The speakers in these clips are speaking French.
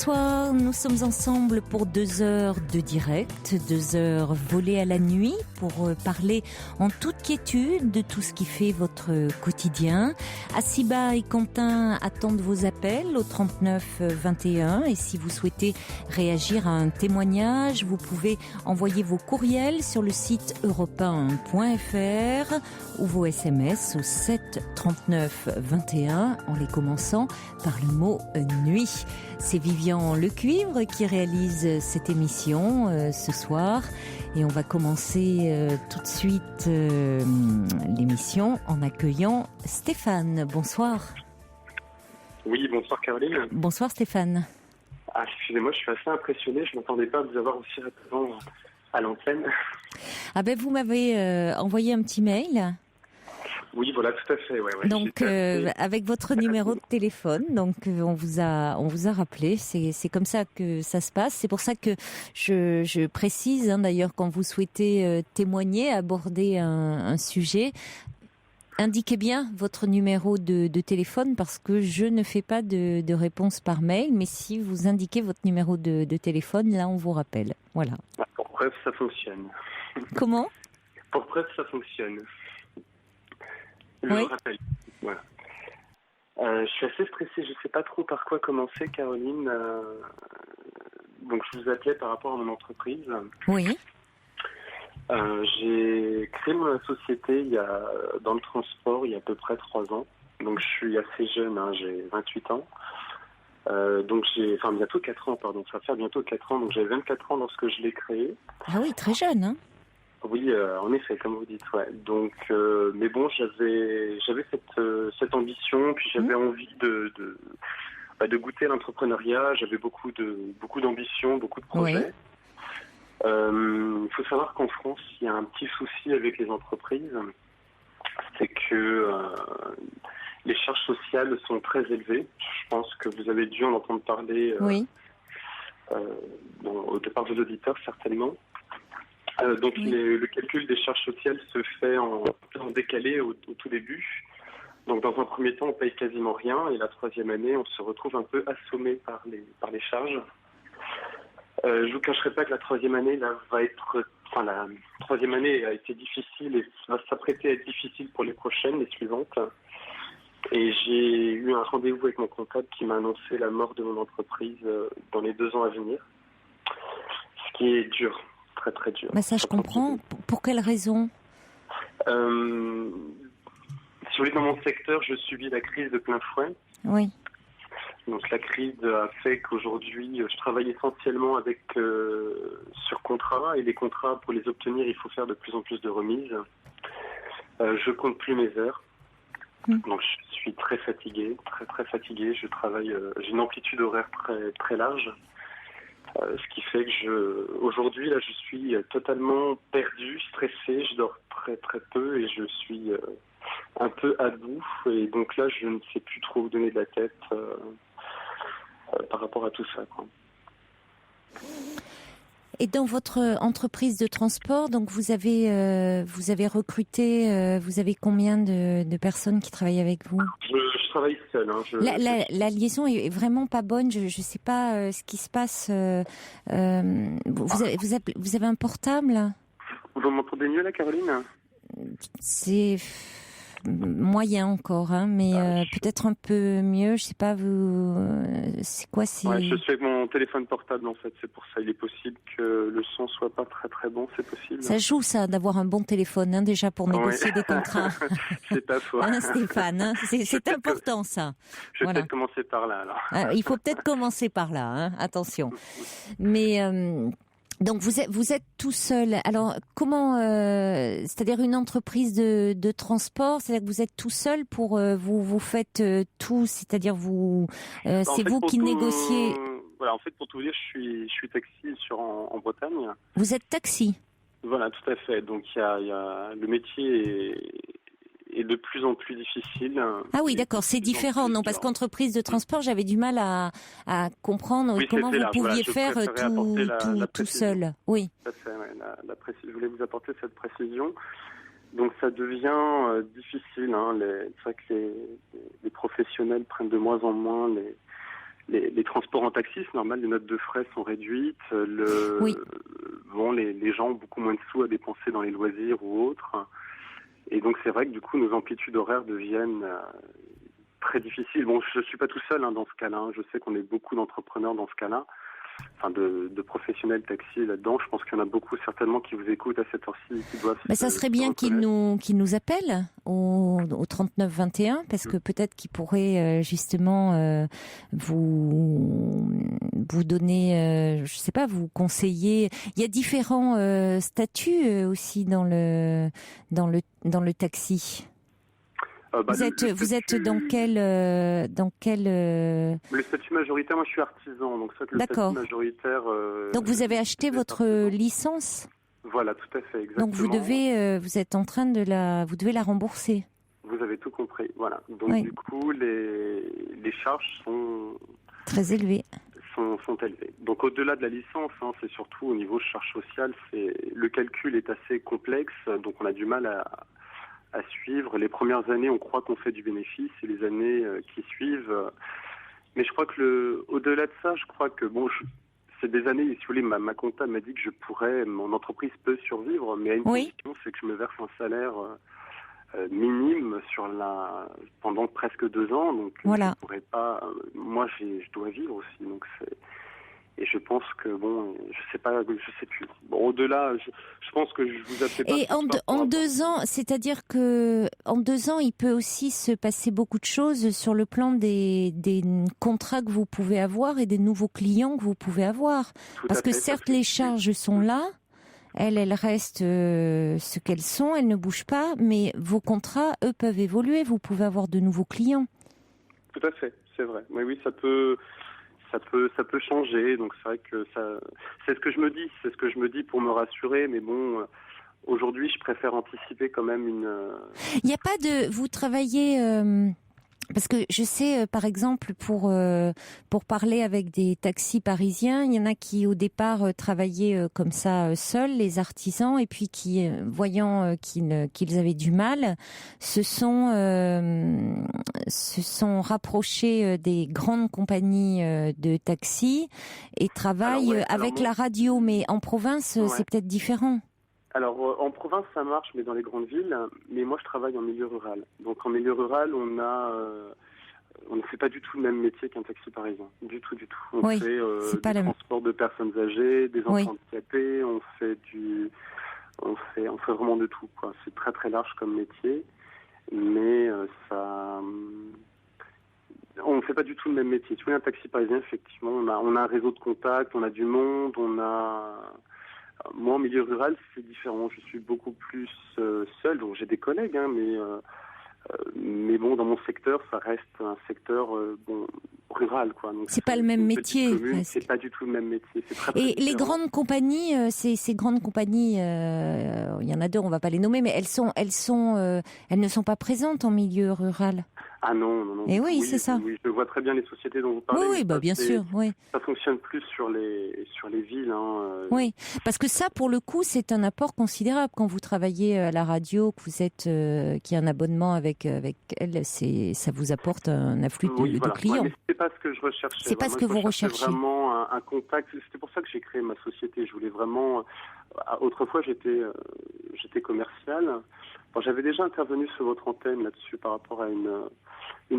Bonsoir, nous sommes ensemble pour 2 heures de direct, 2 heures volées à la nuit pour parler en toute quiétude de tout ce qui fait votre quotidien. Asiba et Quentin attendent vos appels au 39 21 et si vous souhaitez réagir à un témoignage, vous pouvez envoyer vos courriels sur le site europe1.fr ou vos SMS au 7 39 21 en les commençant par le mot nuit. C'est Vivian Lecuivre qui réalise cette émission ce soir et on va commencer tout de suite l'émission en accueillant Stéphane. Bonsoir. Oui, bonsoir Caroline. Bonsoir Stéphane. Ah, excusez-moi, je suis assez impressionné, je ne m'attendais pas à vous avoir aussi rapidement à l'antenne. Ah ben vous m'avez envoyé un petit mail. Oui, voilà, tout à fait. Ouais, donc, avec votre numéro de téléphone, donc on vous a rappelé. C'est comme ça que ça se passe. C'est pour ça que je précise, d'ailleurs, quand vous souhaitez témoigner, aborder un sujet, indiquez bien votre numéro de téléphone parce que je ne fais pas de réponse par mail. Mais si vous indiquez votre numéro de téléphone, là, on vous rappelle. Voilà. Pour preuve, ça fonctionne. Comment ? Pour preuve, ça fonctionne. Je oui. vous rappelle. Voilà. Je suis assez stressé, je ne sais pas trop par quoi commencer, Caroline. Donc, je vous appelais par rapport à mon entreprise. Oui. J'ai créé ma société dans le transport il y a à peu près 3 ans. Donc, je suis assez jeune, j'ai 28 ans. Donc, bientôt 4 ans, pardon. Ça va faire bientôt 4 ans. Donc, j'avais 24 ans lorsque je l'ai créé. Ah oui, très jeune, hein. Oui, en effet, comme vous dites, ouais. Donc, mais bon, j'avais cette ambition, puis j'avais envie de goûter l'entrepreneuriat. J'avais beaucoup d'ambition, beaucoup de projets. Il faut savoir qu'en France, il y a un petit souci avec les entreprises, c'est que les charges sociales sont très élevées. Je pense que vous avez dû en entendre parler de part de l'auditeurs, certainement. Donc le calcul des charges sociales se fait en décalé au tout début. Donc dans un premier temps, on paye quasiment rien et la 3e année, on se retrouve un peu assommé par les charges. Je vous cacherai pas que la 3e année la 3e année a été difficile et va s'apprêter à être difficile pour les prochaines, les suivantes. Et j'ai eu un rendez-vous avec mon comptable qui m'a annoncé la mort de mon entreprise dans les 2 ans à venir. Ce qui est dur. Très très dur. Mais ça, je comprends. Pour quelle raison ? Si vous voulez, dans mon secteur, je subis la crise de plein fouet. Oui. Donc la crise a fait qu'aujourd'hui, je travaille essentiellement sur contrat et les contrats, pour les obtenir, il faut faire de plus en plus de remises. Je compte plus mes heures. Donc je suis très fatigué, très très fatigué. Je travaille, j'ai une amplitude horaire très très large. Ce qui fait que aujourd'hui, là, je suis totalement perdu, stressé, je dors très très peu et je suis un peu à bout. Et donc là, je ne sais plus trop où donner de la tête par rapport à tout ça, quoi. Et dans votre entreprise de transport, donc vous avez recruté, vous avez combien de personnes qui travaillent avec vous ? Je travaille seul. La liaison est vraiment pas bonne. Je sais pas ce qui se passe. Vous avez un portable ? Vous m'entendez mieux là, Caroline ? C'est moyen encore, mais peut-être un peu mieux. Je sais pas, c'est quoi ? Ouais, je suis avec mon téléphone portable en fait. C'est pour ça. Il est possible que le son soit pas très très bon. C'est possible. Ça joue ça d'avoir un bon téléphone déjà pour négocier des contrats. C'est pas faux. Stéphane, c'est important ça. Je vais peut-être commencer par là alors. Il faut peut-être commencer par là. Attention. Mais donc vous êtes tout seul. Alors comment, c'est-à-dire une entreprise de transport, c'est-à-dire que vous êtes tout seul pour vous faites tout, c'est-à-dire c'est vous qui négociez. Voilà, en fait pour tout vous dire, je suis taxi en Bretagne. Vous êtes taxi. Voilà, tout à fait. Donc il y a le métier est de plus en plus difficile. Ah oui, d'accord, c'est différent, non, parce qu'entreprise de transport, j'avais du mal à comprendre comment vous pouviez faire tout seul. Oui. Tout à fait, ouais, je voulais vous apporter cette précision. Donc ça devient difficile. C'est vrai que les professionnels prennent de moins en moins les transports en taxi, c'est normal, les notes de frais sont réduites. Oui. Bon, les gens ont beaucoup moins de sous à dépenser dans les loisirs ou autres. Et donc c'est vrai que du coup nos amplitudes horaires deviennent très difficiles. Bon, je suis pas tout seul dans ce cas-là. Je sais qu'on est beaucoup d'entrepreneurs dans ce cas-là, enfin de professionnels taxis là-dedans. Je pense qu'il y en a beaucoup certainement qui vous écoutent à cette heure-ci et qui doivent. Mais ça serait bien qu'ils nous appellent au 39 21 parce que peut-être qu'ils pourraient justement vous donner, je sais pas, vous conseiller. Il y a différents statuts aussi dans le taxi. Vous êtes dans quel Le statut majoritaire, moi je suis artisan, donc ça que le D'accord. statut majoritaire. Donc vous avez acheté votre licence. Voilà, tout à fait, exactement. Donc vous êtes en train vous devez la rembourser. Vous avez tout compris, voilà. Donc oui. Du coup, les charges sont très élevées. Sont élevées. Donc au-delà de la licence, c'est surtout au niveau charges sociales, le calcul est assez complexe, donc on a du mal à suivre. Les premières années, on croit qu'on fait du bénéfice, et les années qui suivent. Mais je crois que au-delà de ça, je crois que c'est des années. Si vous voulez, ma comptable m'a dit que mon entreprise peut survivre, mais à une condition, c'est que je me verse un salaire minime pendant presque 2 ans. Donc voilà. je pourrais pas. Moi, je dois vivre aussi. Donc et je pense que je sais plus. Bon, au-delà, je pense que je vous appelle pas. Et en 2 ans, c'est-à-dire que en 2 ans, il peut aussi se passer beaucoup de choses sur le plan des contrats que vous pouvez avoir et des nouveaux clients que vous pouvez avoir. Parce que certes, les charges sont là, elles restent ce qu'elles sont, elles ne bougent pas, mais vos contrats, eux, peuvent évoluer. Vous pouvez avoir de nouveaux clients. Tout à fait, c'est vrai. Oui, ça peut changer, donc c'est vrai que c'est ce que je me dis pour me rassurer, mais bon, aujourd'hui je préfère anticiper quand même Il n'y a pas vous travaillez parce que je sais, par exemple, pour parler avec des taxis parisiens, il y en a qui au départ travaillaient comme ça seuls, les artisans, et puis qui, voyant qu'ils avaient du mal, se sont rapprochés des grandes compagnies de taxis et travaillent avec la radio. Mais en province, c'est peut-être différent. Alors, en province, ça marche, mais dans les grandes villes. Mais moi, je travaille en milieu rural. Donc, en milieu rural, on ne fait pas du tout le même métier qu'un taxi parisien. Du tout. On fait du transport de personnes âgées, des enfants handicapés. On fait vraiment de tout, quoi. C'est très, très large comme métier. Mais on ne fait pas du tout le même métier. Tu vois, un taxi parisien, effectivement, on a un réseau de contacts, on a du monde, Moi, en milieu rural, c'est différent. Je suis beaucoup plus seul. Donc, j'ai des collègues, mais bon, dans mon secteur, ça reste un secteur rural, quoi. Donc, c'est pas le même métier. C'est pas du tout le même métier. C'est très, et les grandes compagnies, ces grandes compagnies, il y en a 2, on va pas les nommer, mais elles ne sont pas présentes en milieu rural. Ah non. Et oui, c'est ça. Oui, je vois très bien les sociétés dont vous parlez. Oui, bien sûr, oui. Ça fonctionne plus sur les villes. Oui, parce que ça, pour le coup, c'est un apport considérable quand vous travaillez à la radio, que vous êtes, qui a un abonnement avec elle, ça vous apporte un afflux de clients. Mais c'est pas ce que je recherchais. C'est pas ce que vous recherchez. Vraiment un contact. C'était pour ça que j'ai créé ma société. Je voulais vraiment. Autrefois, j'étais commercial. Bon, j'avais déjà intervenu sur votre antenne là-dessus par rapport à une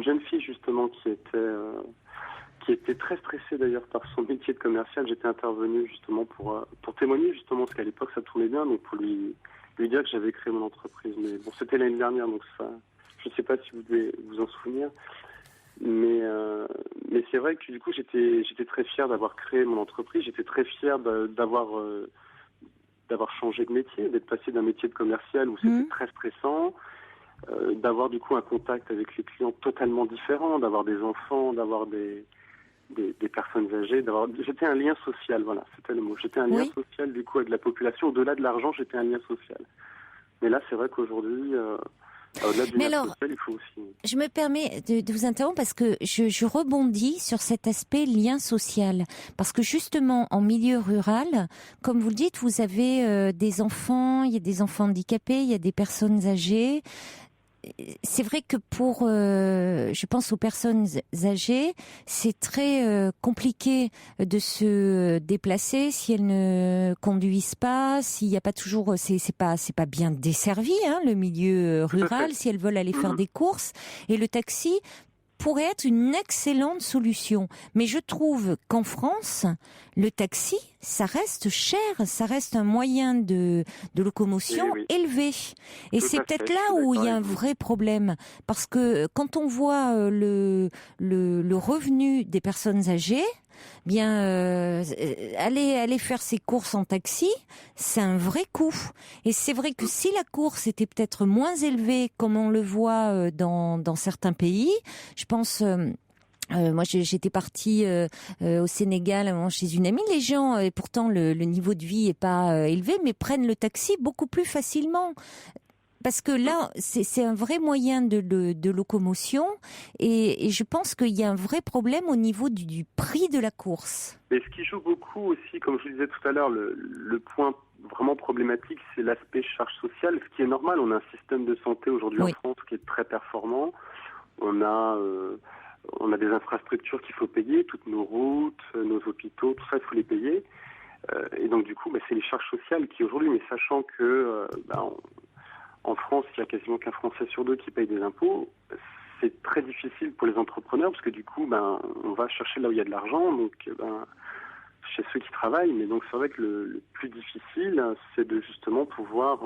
jeune fille justement qui était très stressée d'ailleurs par son métier de commercial. J'étais intervenu justement pour témoigner justement parce qu'à l'époque ça tournait bien, donc pour lui dire que j'avais créé mon entreprise. Mais bon, c'était l'année dernière, donc ça, je ne sais pas si vous devez vous en souvenir. Mais c'est vrai que du coup j'étais très fier d'avoir créé mon entreprise. J'étais très fier d'avoir changé de métier, d'être passé d'un métier de commercial où c'était très stressant, d'avoir du coup un contact avec les clients totalement différent, d'avoir des enfants, d'avoir des personnes âgées, j'étais un lien social, voilà, c'était le mot. J'étais un lien social du coup avec la population. Au-delà de l'argent, j'étais un lien social. Mais là, c'est vrai qu'aujourd'hui, au-delà du lien social, il faut aussi... Je me permets de vous interrompre parce que je rebondis sur cet aspect lien social. Parce que justement, en milieu rural, comme vous le dites, vous avez des enfants, il y a des enfants handicapés, il y a des personnes âgées. c'est vrai que pour, je pense aux personnes âgées, c'est très compliqué de se déplacer si elles ne conduisent pas, s'il n'y a pas toujours, c'est pas bien desservi, hein, le milieu rural, si elles veulent aller faire des courses. Et le taxi pourrait être une excellente solution. Mais je trouve qu'en France, le taxi, ça reste cher, ça reste un moyen de locomotion élevé. Et c'est peut-être là où il y a un vrai problème. Parce que quand on voit le revenu des personnes âgées, aller faire ses courses en taxi, c'est un vrai coût. Et c'est vrai que si la course était peut-être moins élevée, comme on le voit dans certains pays, je pense. Moi, j'étais partie au Sénégal chez une amie. Les gens, et pourtant le niveau de vie est pas élevé, mais prennent le taxi beaucoup plus facilement. Parce que là, c'est un vrai moyen de locomotion et je pense qu'il y a un vrai problème au niveau du prix de la course. Et ce qui joue beaucoup aussi, comme je vous disais tout à l'heure, le point vraiment problématique, c'est l'aspect charge sociale, ce qui est normal. On a un système de santé aujourd'hui en France qui est très performant. On a des infrastructures qu'il faut payer, toutes nos routes, nos hôpitaux, tout ça, il faut les payer. Et donc du coup, c'est les charges sociales qui aujourd'hui, mais sachant que en France, il y a quasiment qu'un Français sur deux qui paye des impôts. C'est très difficile pour les entrepreneurs parce que du coup, on va chercher là où il y a de l'argent, donc chez ceux qui travaillent. Mais donc c'est vrai que le plus difficile, c'est de justement pouvoir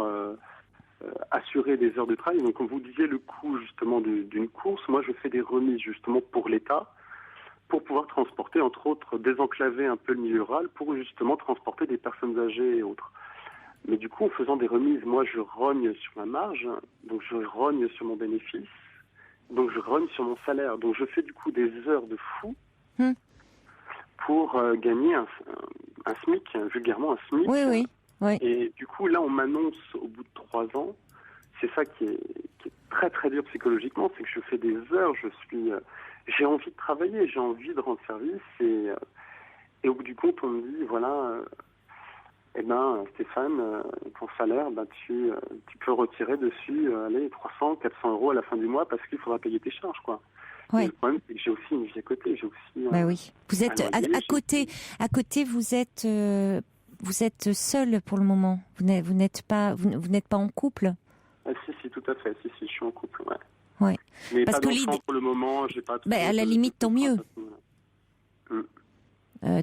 assurer des heures de travail. Donc comme vous disiez, le coût justement d'une course, moi je fais des remises justement pour l'État pour pouvoir transporter, entre autres, désenclaver un peu le milieu rural pour justement transporter des personnes âgées et autres. Mais du coup, en faisant des remises, moi, je rogne sur ma marge, donc je rogne sur mon bénéfice, donc je rogne sur mon salaire. Donc je fais du coup des heures de fou pour gagner un SMIC, vulgairement un SMIC. Oui. Et du coup, là, on m'annonce au bout de 3 ans, c'est ça qui est très très dur psychologiquement, c'est que je fais des heures, j'ai envie de travailler, j'ai envie de rendre service, et au bout du compte, on me dit, voilà... Stéphane, ton salaire, tu peux retirer dessus 300, 400 euros à la fin du mois parce qu'il faudra payer tes charges, quoi. Le problème, c'est que j'ai aussi une vie à côté. J'ai aussi. Oui. Vous êtes à côté. Vous êtes seul pour le moment. Vous n'êtes pas en couple. Ah, si, tout à fait. Si, je suis en couple. Ouais. Mais parce pas d'enfant pour le moment. J'ai pas. À la limite, tant mieux.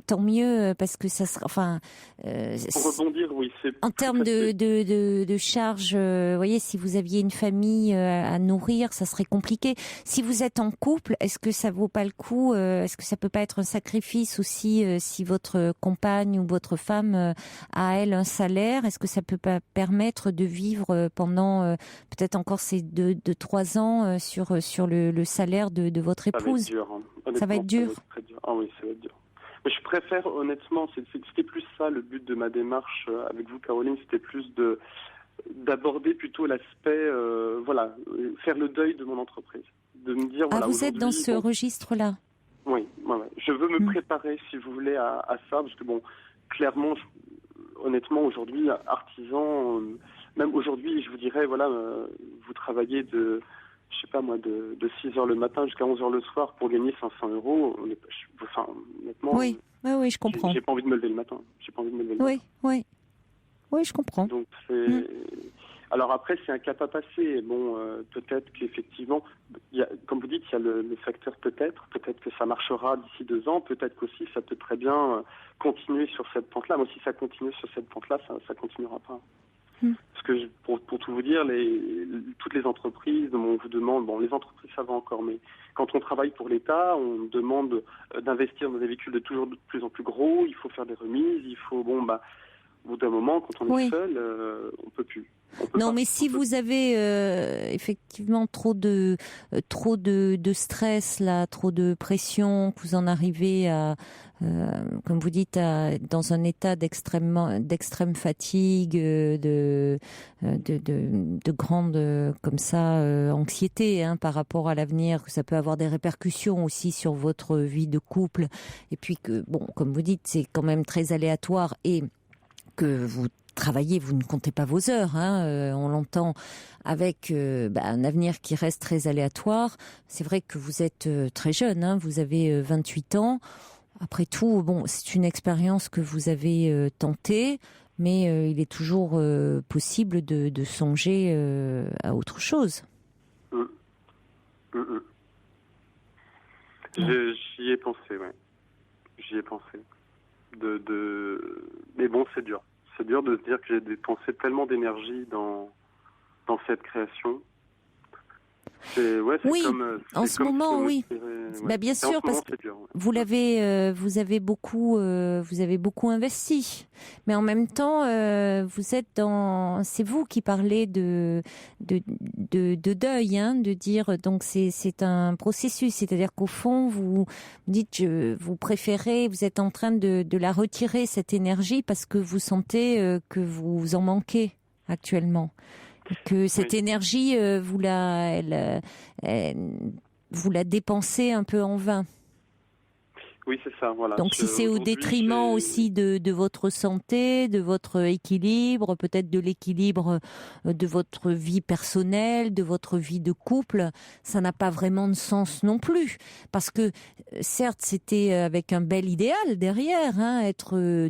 Tant mieux parce que ça sera. Enfin, pour rebondir, oui. En termes de charges, vous voyez, si vous aviez une famille à nourrir, ça serait compliqué. Si vous êtes en couple, est-ce que ça vaut pas le coup Est-ce que ça peut pas être un sacrifice aussi si votre compagne ou votre femme a elle un salaire? Est-ce que ça peut pas permettre de vivre pendant peut-être encore ces 2-3 ans sur le salaire de votre épouse? Ça va être dur. Ça va être dur. Ça va être très dur. Ah oui, ça va être dur. Mais je préfère, honnêtement, c'était plus ça le but de ma démarche avec vous, Caroline, c'était plus d'aborder plutôt l'aspect, faire le deuil de mon entreprise. De me dire, vous êtes dans ce registre-là? Oui. Je veux me préparer, si vous voulez, à ça, parce que clairement, honnêtement, aujourd'hui, artisan, même aujourd'hui, je vous dirais, vous travaillez de 6 heures le matin jusqu'à 11 heures le soir pour gagner 500 euros. Honnêtement. Oui, je comprends. J'ai pas envie de me lever le matin. Oui, je comprends. Donc alors après, c'est un cap à passer. Peut-être qu'effectivement, comme vous dites, il y a le facteur peut-être que ça marchera d'ici 2 ans. Peut-être qu'aussi, ça peut très bien continuer sur cette pente-là. Moi, si ça continue sur cette pente-là, ça continuera pas. Parce que pour tout vous dire, toutes les entreprises, on vous demande, les entreprises ça va encore, mais quand on travaille pour l'État, on demande d'investir dans des véhicules de plus en plus gros, il faut faire des remises, il faut, au bout d'un moment, quand on est seul, on peut plus. Mais si vous avez effectivement trop de stress là, trop de pression, que vous en arrivez à, comme vous dites, dans un état d'extrême fatigue, de grande comme ça anxiété par rapport à l'avenir, que ça peut avoir des répercussions aussi sur votre vie de couple, et puis que comme vous dites, c'est quand même très aléatoire et que vous travaillez, vous ne comptez pas vos heures, hein, on l'entend avec un avenir qui reste très aléatoire. C'est vrai que vous êtes très jeune, hein, vous avez 28 ans. Après tout, bon, c'est une expérience que vous avez tentée, mais il est toujours possible de songer à autre chose. J'y ai pensé, ouais. J'y ai pensé. Mais bon, c'est dur. C'est dur de se dire que j'ai dépensé tellement d'énergie dans cette création. Oui, en ce moment, oui. Bah, bien sûr, parce que vous avez beaucoup investi, mais en même temps, vous êtes c'est vous qui parlez de deuil, hein, de dire donc c'est un processus, c'est-à-dire qu'au fond vous dites vous préférez, vous êtes en train de la retirer cette énergie parce que vous sentez que vous en manquez actuellement. Que cette énergie, vous la dépensez un peu en vain. Oui, c'est ça, voilà. Donc si c'est au détriment aussi de votre santé, de votre équilibre, peut-être de l'équilibre de votre vie personnelle, de votre vie de couple, ça n'a pas vraiment de sens non plus. Parce que certes, c'était avec un bel idéal derrière, hein, être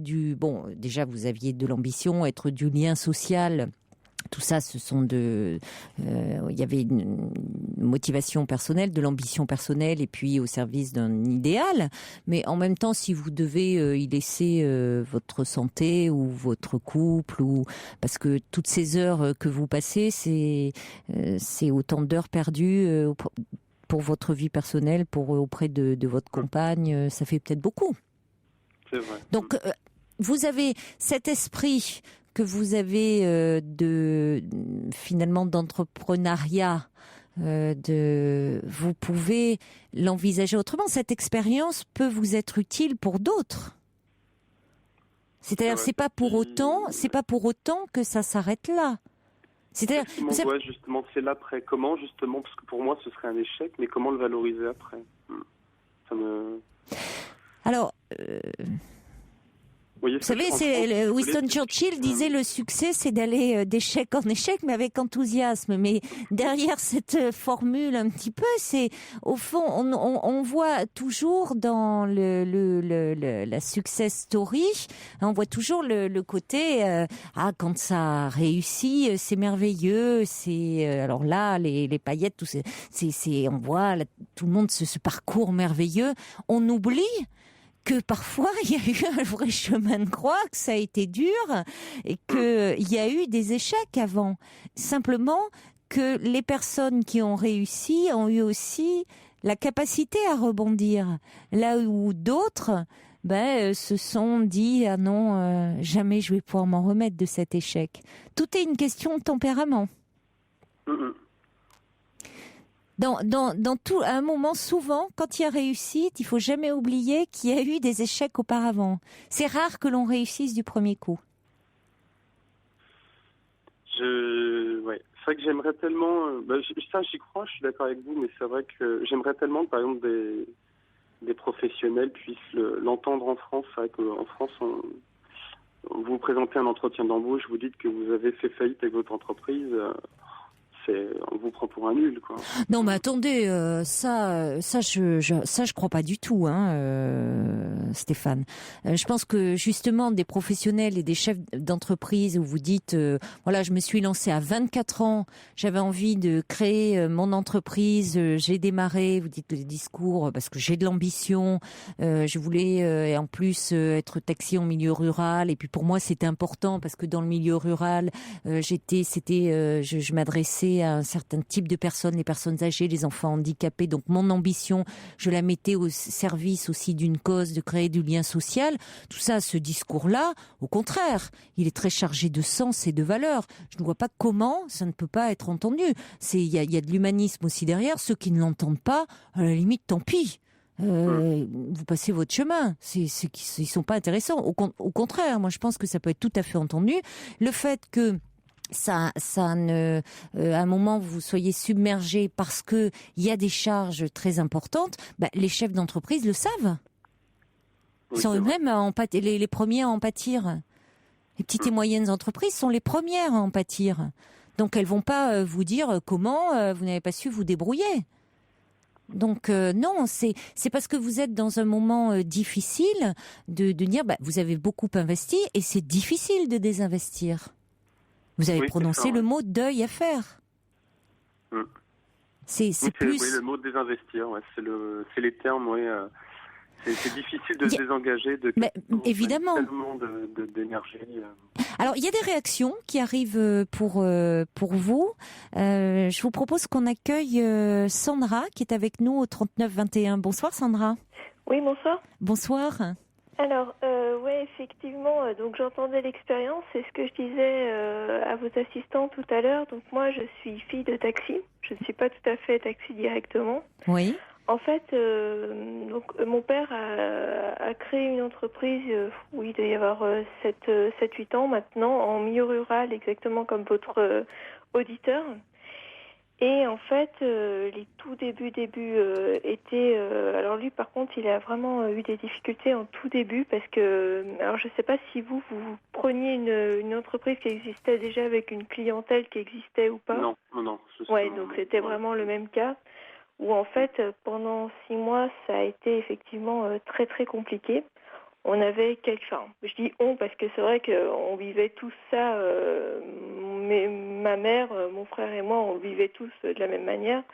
déjà vous aviez de l'ambition, être du lien social. Tout ça, ce sont il y avait une motivation personnelle, de l'ambition personnelle, et puis au service d'un idéal. Mais en même temps, si vous devez y laisser votre santé ou votre couple, parce que toutes ces heures que vous passez, c'est autant d'heures perdues pour votre vie personnelle, auprès de votre compagne, ça fait peut-être beaucoup. C'est vrai. Donc, vous avez cet esprit que vous avez finalement d'entrepreneuriat, vous pouvez l'envisager autrement. Cette expérience peut vous être utile pour d'autres. C'est-à-dire, c'est pas pour autant que ça s'arrête là. C'est-à-dire, justement, c'est l'après. Comment, justement, parce que pour moi, ce serait un échec, mais comment le valoriser après ? Alors. Vous savez, Winston Churchill disait le succès, c'est d'aller d'échec en échec, mais avec enthousiasme. Mais derrière cette formule, un petit peu, c'est au fond, on voit toujours dans la success story, on voit toujours le côté quand ça réussit, c'est merveilleux. C'est alors là, les paillettes, tout on voit là, tout le monde ce parcours merveilleux. On oublie que parfois il y a eu un vrai chemin de croix, que ça a été dur et qu'il y a eu des échecs avant. Simplement que les personnes qui ont réussi ont eu aussi la capacité à rebondir. Là où d'autres se sont dit « Ah non, jamais je vais pouvoir m'en remettre de cet échec ». Tout est une question de tempérament. Dans tout, à un moment, souvent, quand il y a réussite, il faut jamais oublier qu'il y a eu des échecs auparavant. C'est rare que l'on réussisse du premier coup. C'est vrai que j'aimerais tellement... ça, j'y crois, je suis d'accord avec vous, mais c'est vrai que j'aimerais tellement que, par exemple, des professionnels puissent l'entendre en France. C'est vrai qu'en France, vous présentez un entretien d'embauche, vous dites que vous avez fait faillite avec votre entreprise... on vous prend pour un nul, quoi. Non, mais attendez, ça, je crois pas du tout, hein, Stéphane. Je pense que justement des professionnels et des chefs d'entreprise où vous dites, voilà, je me suis lancée à 24 ans, j'avais envie de créer mon entreprise, j'ai démarré, vous dites le discours, parce que j'ai de l'ambition, je voulais et en plus être taxi en milieu rural, et puis pour moi c'était important parce que dans le milieu rural, je m'adressais à un certain type de personnes, les personnes âgées, les enfants handicapés. Donc mon ambition, je la mettais au service aussi d'une cause, de créer du lien social. Tout ça, ce discours-là, au contraire, il est très chargé de sens et de valeurs. Je ne vois pas comment ça ne peut pas être entendu. Il y a de l'humanisme aussi derrière. Ceux qui ne l'entendent pas, à la limite, tant pis. Vous passez votre chemin. Ils sont pas intéressants. Au contraire, moi je pense que ça peut être tout à fait entendu. Le fait que à un moment vous soyez submergé parce que il y a des charges très importantes, les chefs d'entreprise le savent. Ils sont eux-mêmes les premiers à en pâtir. Les petites et moyennes entreprises sont les premières à en pâtir. Donc elles vont pas vous dire comment vous n'avez pas su vous débrouiller. Donc non, c'est parce que vous êtes dans un moment difficile de dire vous avez beaucoup investi et c'est difficile de désinvestir. Vous avez prononcé le mot deuil à faire. C'est plus. Oui, le mot désinvestir, c'est les termes, c'est difficile de se désengager de évidemment tellement d'énergie. Alors, il y a des réactions qui arrivent pour vous. Je vous propose qu'on accueille Sandra, qui est avec nous au 3921. Bonsoir, Sandra. Oui, bonsoir. Bonsoir. Alors, oui, effectivement, donc j'entendais l'expérience, c'est ce que je disais à vos assistants tout à l'heure. Donc moi, je suis fille de taxi. Je ne suis pas tout à fait taxi directement. Oui. En fait, donc mon père a créé une entreprise où il doit y avoir 7-8 ans maintenant, en milieu rural, exactement comme votre auditeur. Et en fait, les tout débuts étaient... alors lui, par contre, il a vraiment eu des difficultés en tout début parce que... Alors, je ne sais pas si vous preniez une entreprise qui existait déjà avec une clientèle qui existait ou pas. Non. Ouais, donc c'était vraiment le même cas où en fait, pendant 6 mois, ça a été effectivement très très compliqué. On avait je dis on parce que c'est vrai qu'on vivait tous ça, mais ma mère, mon frère et moi, on vivait tous de la même manière.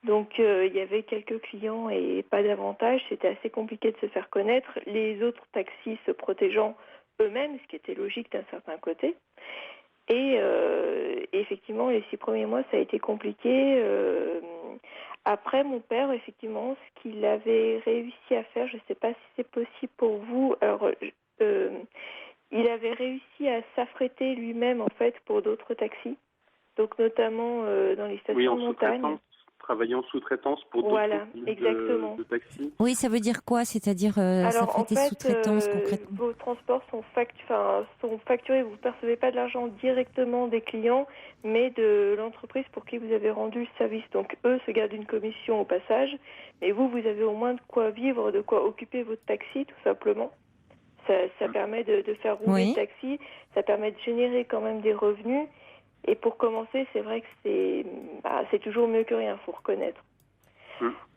Donc il y avait quelques clients et pas davantage. C'était assez compliqué de se faire connaître. Les autres taxis se protégeant eux-mêmes, ce qui était logique d'un certain côté. Et effectivement, les 6 premiers mois, ça a été compliqué. Après, mon père, effectivement, ce qu'il avait réussi à faire, je ne sais pas si c'est possible pour vous, alors il avait réussi à s'affréter lui-même, en fait, pour d'autres taxis, donc notamment dans les stations de montagne. Travailler en sous-traitance pour d'autres de taxis. Oui, ça veut dire quoi? C'est-à-dire s'affréter sous-traitance concrètement? Vos transports sont facturés, vous ne percevez pas de l'argent directement des clients, mais de l'entreprise pour qui vous avez rendu le service. Donc eux se gardent une commission au passage, mais vous avez au moins de quoi vivre, de quoi occuper votre taxi, tout simplement. Ça permet de faire rouler le taxi, ça permet de générer quand même des revenus. Et pour commencer, c'est vrai que c'est toujours mieux que rien, faut reconnaître.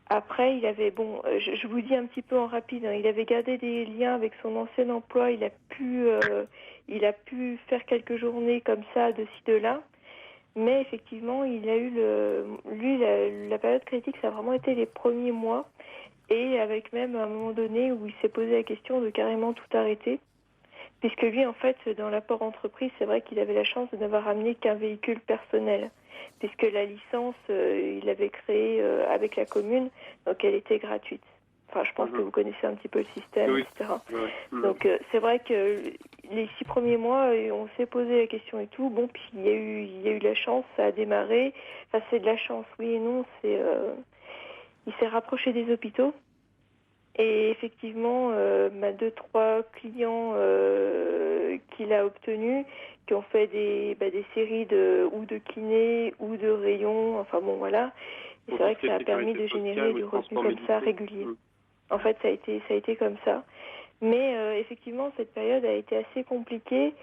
Après, il avait, je vous dis un petit peu en rapide, il avait gardé des liens avec son ancien emploi, il a pu faire quelques journées comme ça, de ci, de là. Mais effectivement, il a eu la période critique, ça a vraiment été les premiers mois. Et avec même à un moment donné où il s'est posé la question de carrément tout arrêter. Puisque lui, en fait, dans l'apport entreprise, c'est vrai qu'il avait la chance de n'avoir amené qu'un véhicule personnel. Puisque la licence, il l'avait créée avec la commune, donc elle était gratuite. Enfin, je pense que vous connaissez un petit peu le système, etc. Donc, c'est vrai que les 6 premiers mois, on s'est posé la question et tout. Bon, puis il y a eu de la chance, ça a démarré. Enfin, c'est de la chance, oui et non. Il s'est rapproché des hôpitaux. Et effectivement, 2-3 clients qu'il a obtenus, qui ont fait des séries ou de kinés ou de rayons, enfin bon voilà. Et c'est vrai que ça a permis de générer du revenu comme ça régulier. En fait, ça a été comme ça. Mais effectivement, cette période a été assez compliquée.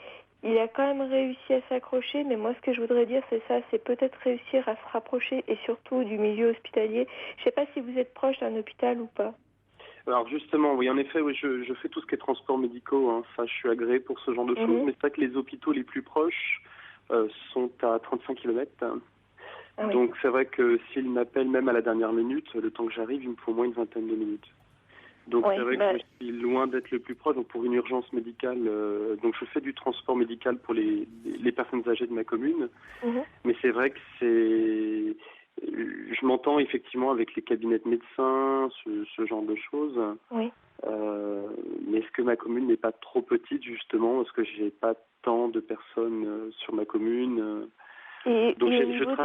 Il a quand même réussi à s'accrocher, mais moi, ce que je voudrais dire, c'est peut-être réussir à se rapprocher, et surtout du milieu hospitalier. Je ne sais pas si vous êtes proche d'un hôpital ou pas. Alors justement, oui, en effet, je fais tout ce qui est transports médicaux. Ça, je suis agréé pour ce genre de choses. Mais c'est vrai que les hôpitaux les plus proches sont à 35 km. Donc c'est vrai que s'ils m'appellent même à la dernière minute, le temps que j'arrive, il me faut au moins une vingtaine de minutes. Donc c'est vrai que je suis loin d'être le plus proche. Donc pour une urgence médicale, donc je fais du transport médical pour les personnes âgées de ma commune. Mais c'est vrai que je m'entends effectivement avec les cabinets de médecins, ce genre de choses. Oui. Mais est-ce que ma commune n'est pas trop petite justement? Est-ce que j'ai pas tant de personnes sur ma commune? Et au niveau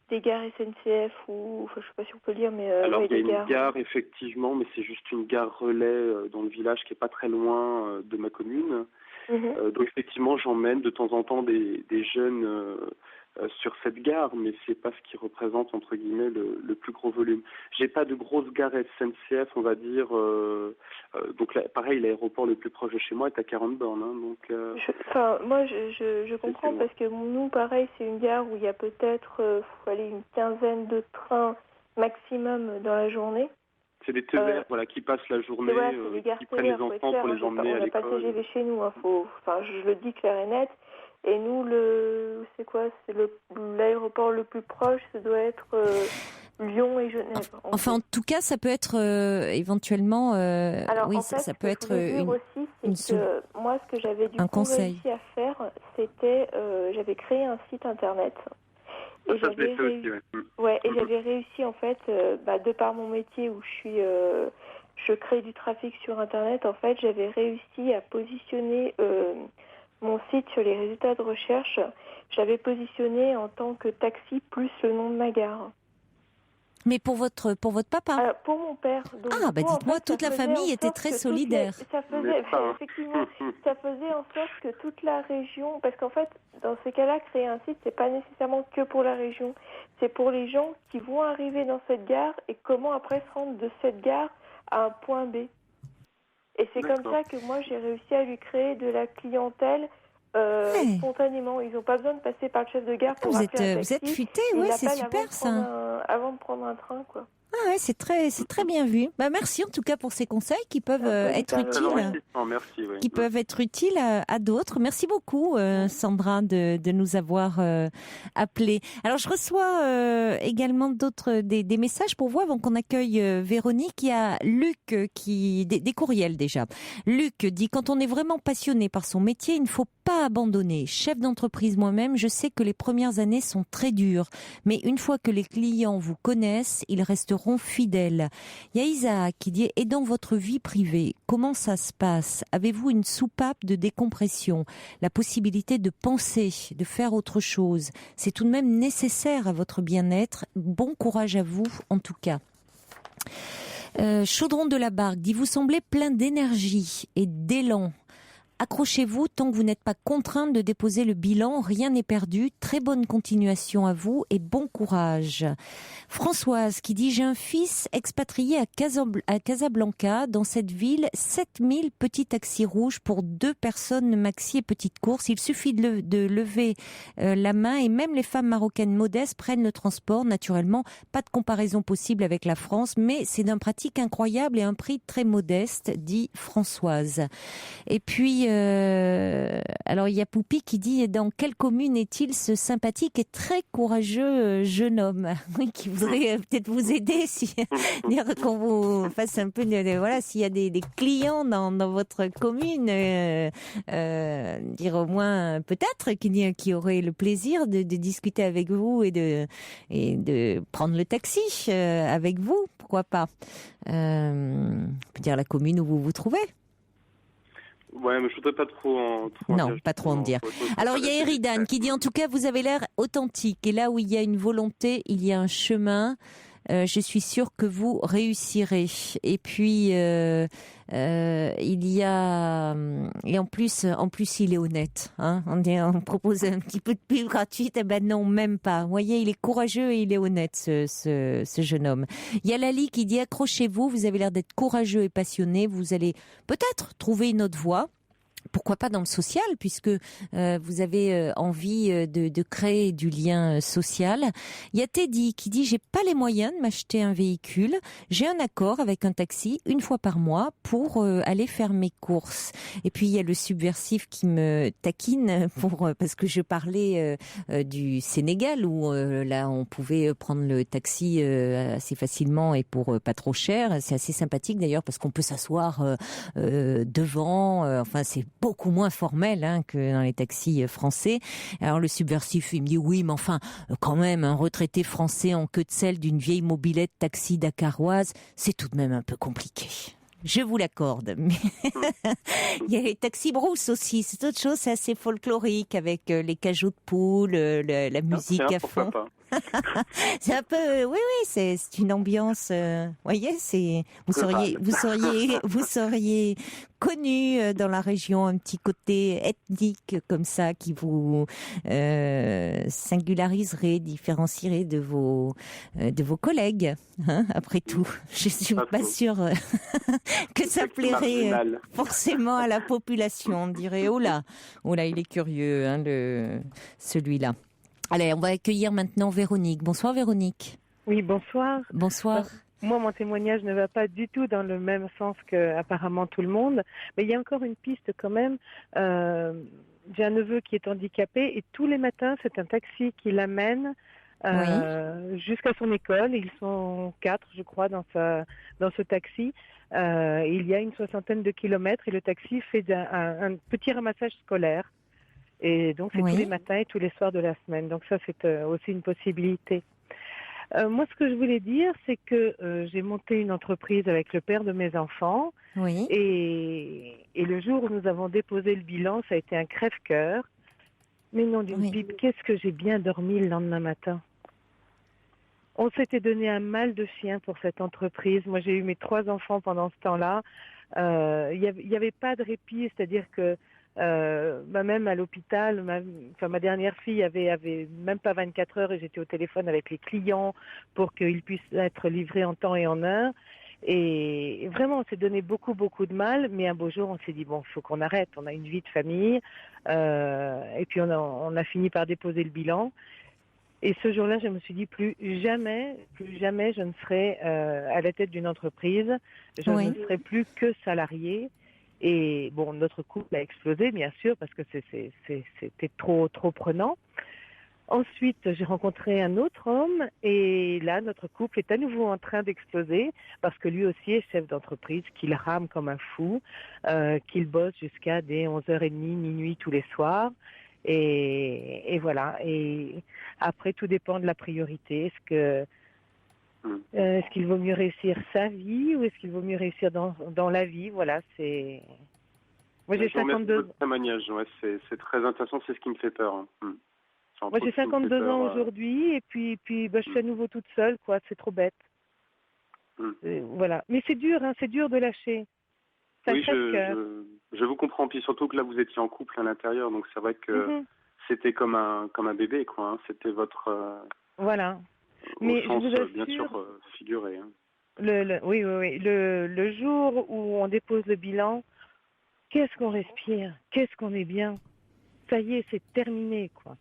des gares SNCF ou, je sais pas si on peut le dire, mais alors il y a une gare effectivement, mais c'est juste une gare relais dans le village qui est pas très loin de ma commune. Donc effectivement, j'emmène de temps en temps des jeunes sur cette gare, mais c'est pas ce qui représente entre guillemets le plus gros volume. J'ai pas de grosse gare SNCF, on va dire. Donc là, pareil, l'aéroport le plus proche de chez moi est à 40 bornes. Donc, moi, je comprends parce que nous, pareil, c'est une gare où il y a peut-être une quinzaine de trains maximum dans la journée. C'est des TER qui passent la journée, qui prennent les enfants pour les emmener à l'école. On n'a pas de TGV chez nous, je le dis clair et net. Et nous, l'aéroport le plus proche, ça doit être Lyon et Genève. En tout cas, ça peut être éventuellement. Alors, oui, en fait, ça peut être moi, ce que j'avais réussi à faire, c'était j'avais créé un site internet. Et j'avais réussi en fait, de par mon métier où je crée du trafic sur internet. En fait, j'avais réussi à positionner mon site sur les résultats de recherche. J'avais positionné en tant que taxi plus le nom de ma gare. Mais pour votre papa? Pour mon père. Donc, dites-moi, toute la famille était très solidaire. Ça faisait en sorte que toute la région, parce qu'en fait, dans ces cas-là, créer un site, c'est pas nécessairement que pour la région, c'est pour les gens qui vont arriver dans cette gare et comment après se rendre de cette gare à un point B. Et c'est comme ça que moi, j'ai réussi à lui créer de la clientèle spontanément. Ils n'ont pas besoin de passer par le chef de gare pour appeler un taxi. Vous êtes futé, c'est super ça. Avant de prendre un train, quoi. Ah ouais, c'est très bien vu. Merci en tout cas pour ces conseils qui peuvent être utiles. Merci, oui. Qui peuvent être utiles à d'autres. Merci beaucoup Sandra de nous avoir appelés. Alors je reçois également des messages pour vous avant qu'on accueille Véronique. Il y a Luc des courriels déjà. Luc dit: quand on est vraiment passionné par son métier, il ne faut pas abandonner. Chef d'entreprise moi-même, je sais que les premières années sont très dures, mais une fois que les clients vous connaissent, ils resteront fidèles. Il y a Isaac qui dit: et dans votre vie privée, comment ça se passe? Avez-vous une soupape de décompression, la possibilité de penser, de faire autre chose? C'est tout de même nécessaire à votre bien-être. Bon courage à vous en tout cas. Chaudron de la Barque dit: vous semblez plein d'énergie et d'élan. Accrochez-vous tant que vous n'êtes pas contrainte de déposer le bilan, rien n'est perdu. Très bonne continuation à vous et bon courage. Françoise qui dit: j'ai un fils expatrié à Casablanca. Dans cette ville, 7000 petits taxis rouges pour 2 personnes maxi et petites courses. Il suffit de lever la main et même les femmes marocaines modestes prennent le transport. Naturellement, pas de comparaison possible avec la France, mais c'est d'un pratique incroyable et un prix très modeste, dit Françoise. Et puis, alors il y a Poupi qui dit: dans quelle commune est-il ce sympathique et très courageux jeune homme qui voudrait peut-être vous aider, dire qu'on vous fasse un peu s'il y a des clients dans votre commune, dire au moins peut-être qui aurait le plaisir de discuter avec vous et de prendre le taxi avec vous, pourquoi pas. On peut dire la commune où vous vous trouvez. Ouais, mais je voudrais pas trop pas trop en dire. Alors, il y a Eridan qui dit: en tout cas, vous avez l'air authentique. Et là où il y a une volonté, il y a un chemin. Je suis sûre que vous réussirez. Et puis, il y a... Et en plus, il est honnête. Hein. On propose un petit peu de pub gratuite. Eh ben non, même pas. Vous voyez, il est courageux et il est honnête, ce jeune homme. Il y a Lali qui dit: accrochez-vous, vous avez l'air d'être courageux et passionné. Vous allez peut-être trouver une autre voie. Pourquoi pas dans le social, puisque vous avez envie de créer du lien social. Il y a Teddy qui dit: j'ai pas les moyens de m'acheter un véhicule, j'ai un accord avec un taxi une fois par mois pour aller faire mes courses. Et puis il y a le subversif qui me taquine parce que je parlais du Sénégal où là on pouvait prendre le taxi assez facilement et pour pas trop cher. C'est assez sympathique d'ailleurs parce qu'on peut s'asseoir devant. C'est beaucoup moins formel que dans les taxis français. Alors le subversif, il me dit: oui, mais enfin, quand même, un retraité français en queue de selle d'une vieille mobilette taxi dakaroise, c'est tout de même un peu compliqué. Je vous l'accorde. Mais il y a les taxis brousses aussi, c'est autre chose, c'est assez folklorique avec les cajots de poule, la musique à fond. C'est un peu, oui, c'est une ambiance. Voyez, vous seriez connu dans la région, un petit côté ethnique comme ça qui vous singulariserait, différencierait de vos collègues. Hein, après tout, je suis pas sûre que ça plairait forcément à la population. On dirait oh là, il est curieux, hein, celui-là. Allez, on va accueillir maintenant Véronique. Bonsoir Véronique. Oui, bonsoir. Bonsoir. Moi, mon témoignage ne va pas du tout dans le même sens que apparemment tout le monde, mais il y a encore une piste quand même. J'ai un neveu qui est handicapé et tous les matins, c'est un taxi qui l'amène jusqu'à son école. Ils sont 4, je crois, dans ce taxi. Il y a une 60aine de kilomètres et le taxi fait un petit ramassage scolaire. Et donc, c'est tous les matins et tous les soirs de la semaine. Donc ça, c'est aussi une possibilité. Moi, ce que je voulais dire, c'est que j'ai monté une entreprise avec le père de mes enfants. Oui. Et le jour où nous avons déposé le bilan, ça a été un crève-cœur. Mais non, d'une pipe, qu'est-ce que j'ai bien dormi le lendemain matin. On s'était donné un mal de chien pour cette entreprise. Moi, j'ai eu mes 3 enfants pendant ce temps-là. Il y avait pas de répit, c'est-à-dire que même à l'hôpital, ma dernière fille avait même pas 24 heures et j'étais au téléphone avec les clients pour qu'ils puissent être livrés en temps et en heure. Et vraiment, on s'est donné beaucoup de mal, mais un beau jour, on s'est dit, bon, il faut qu'on arrête, on a une vie de famille. Et puis, on a fini par déposer le bilan. Et ce jour-là, je me suis dit, plus jamais, je ne serai à la tête d'une entreprise. Je ne serai plus que salariée. Et bon, notre couple a explosé, bien sûr, parce que c'était trop prenant. Ensuite, j'ai rencontré un autre homme et là, notre couple est à nouveau en train d'exploser parce que lui aussi est chef d'entreprise, qu'il rame comme un fou, qu'il bosse jusqu'à des 11h30, minuit tous les soirs. Et voilà. Et après, tout dépend de la priorité. Est-ce qu'il vaut mieux réussir sa vie ou est-ce qu'il vaut mieux réussir dans la vie? Voilà, c'est... Moi, j'ai 52 ans. C'est très intéressant, c'est ce qui me fait peur. Hein. Moi, j'ai 52 ans aujourd'hui et puis je suis à nouveau toute seule, quoi. C'est trop bête. Voilà. Mais c'est dur, hein, c'est dur de lâcher. Ça je vous comprends. Puis surtout que là, vous étiez en couple à l'intérieur, donc c'est vrai que c'était comme un bébé, quoi. Hein. C'était votre... Voilà. Mais sens, je vous assure, bien sûr, figuré. Hein. Oui. Le jour où on dépose le bilan, qu'est-ce qu'on respire, qu'est-ce qu'on est bien. Ça y est, c'est terminé, quoi.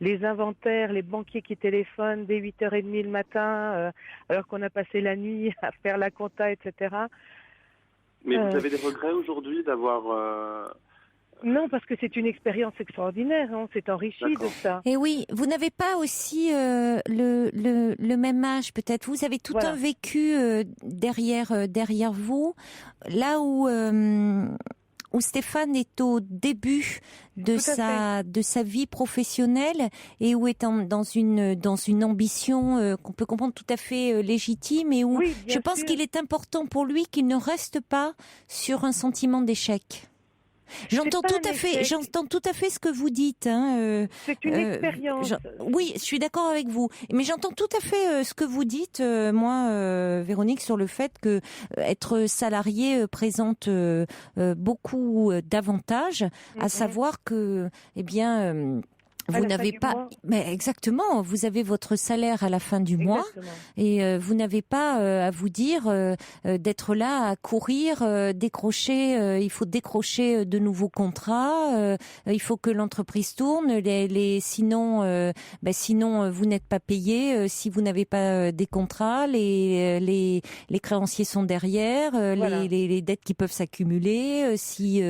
Les inventaires, les banquiers qui téléphonent dès 8h30 le matin, alors qu'on a passé la nuit à faire la compta, etc. Mais vous avez des regrets aujourd'hui d'avoir... Non, parce que c'est une expérience extraordinaire, hein. On s'est enrichi de ça. Et oui, vous n'avez pas aussi le même âge peut-être. Vous avez tout un vécu derrière vous, là où Stéphane est au début de sa vie professionnelle et où est dans une ambition qu'on peut comprendre tout à fait légitime et où je pense qu'il est important pour lui qu'il ne reste pas sur un sentiment d'échec. J'entends tout à fait ce que vous dites. Hein, c'est une expérience. Oui, je suis d'accord avec vous. Mais j'entends tout à fait ce que vous dites, Véronique, sur le fait que être salarié présente beaucoup d'avantages, à savoir que, vous n'avez pas, mais exactement, vous avez votre salaire à la fin du mois et vous n'avez pas à vous dire d'être là à courir, décrocher, il faut décrocher de nouveaux contrats, il faut que l'entreprise tourne, sinon vous n'êtes pas payé, si vous n'avez pas des contrats, les créanciers sont derrière, les dettes qui peuvent s'accumuler, si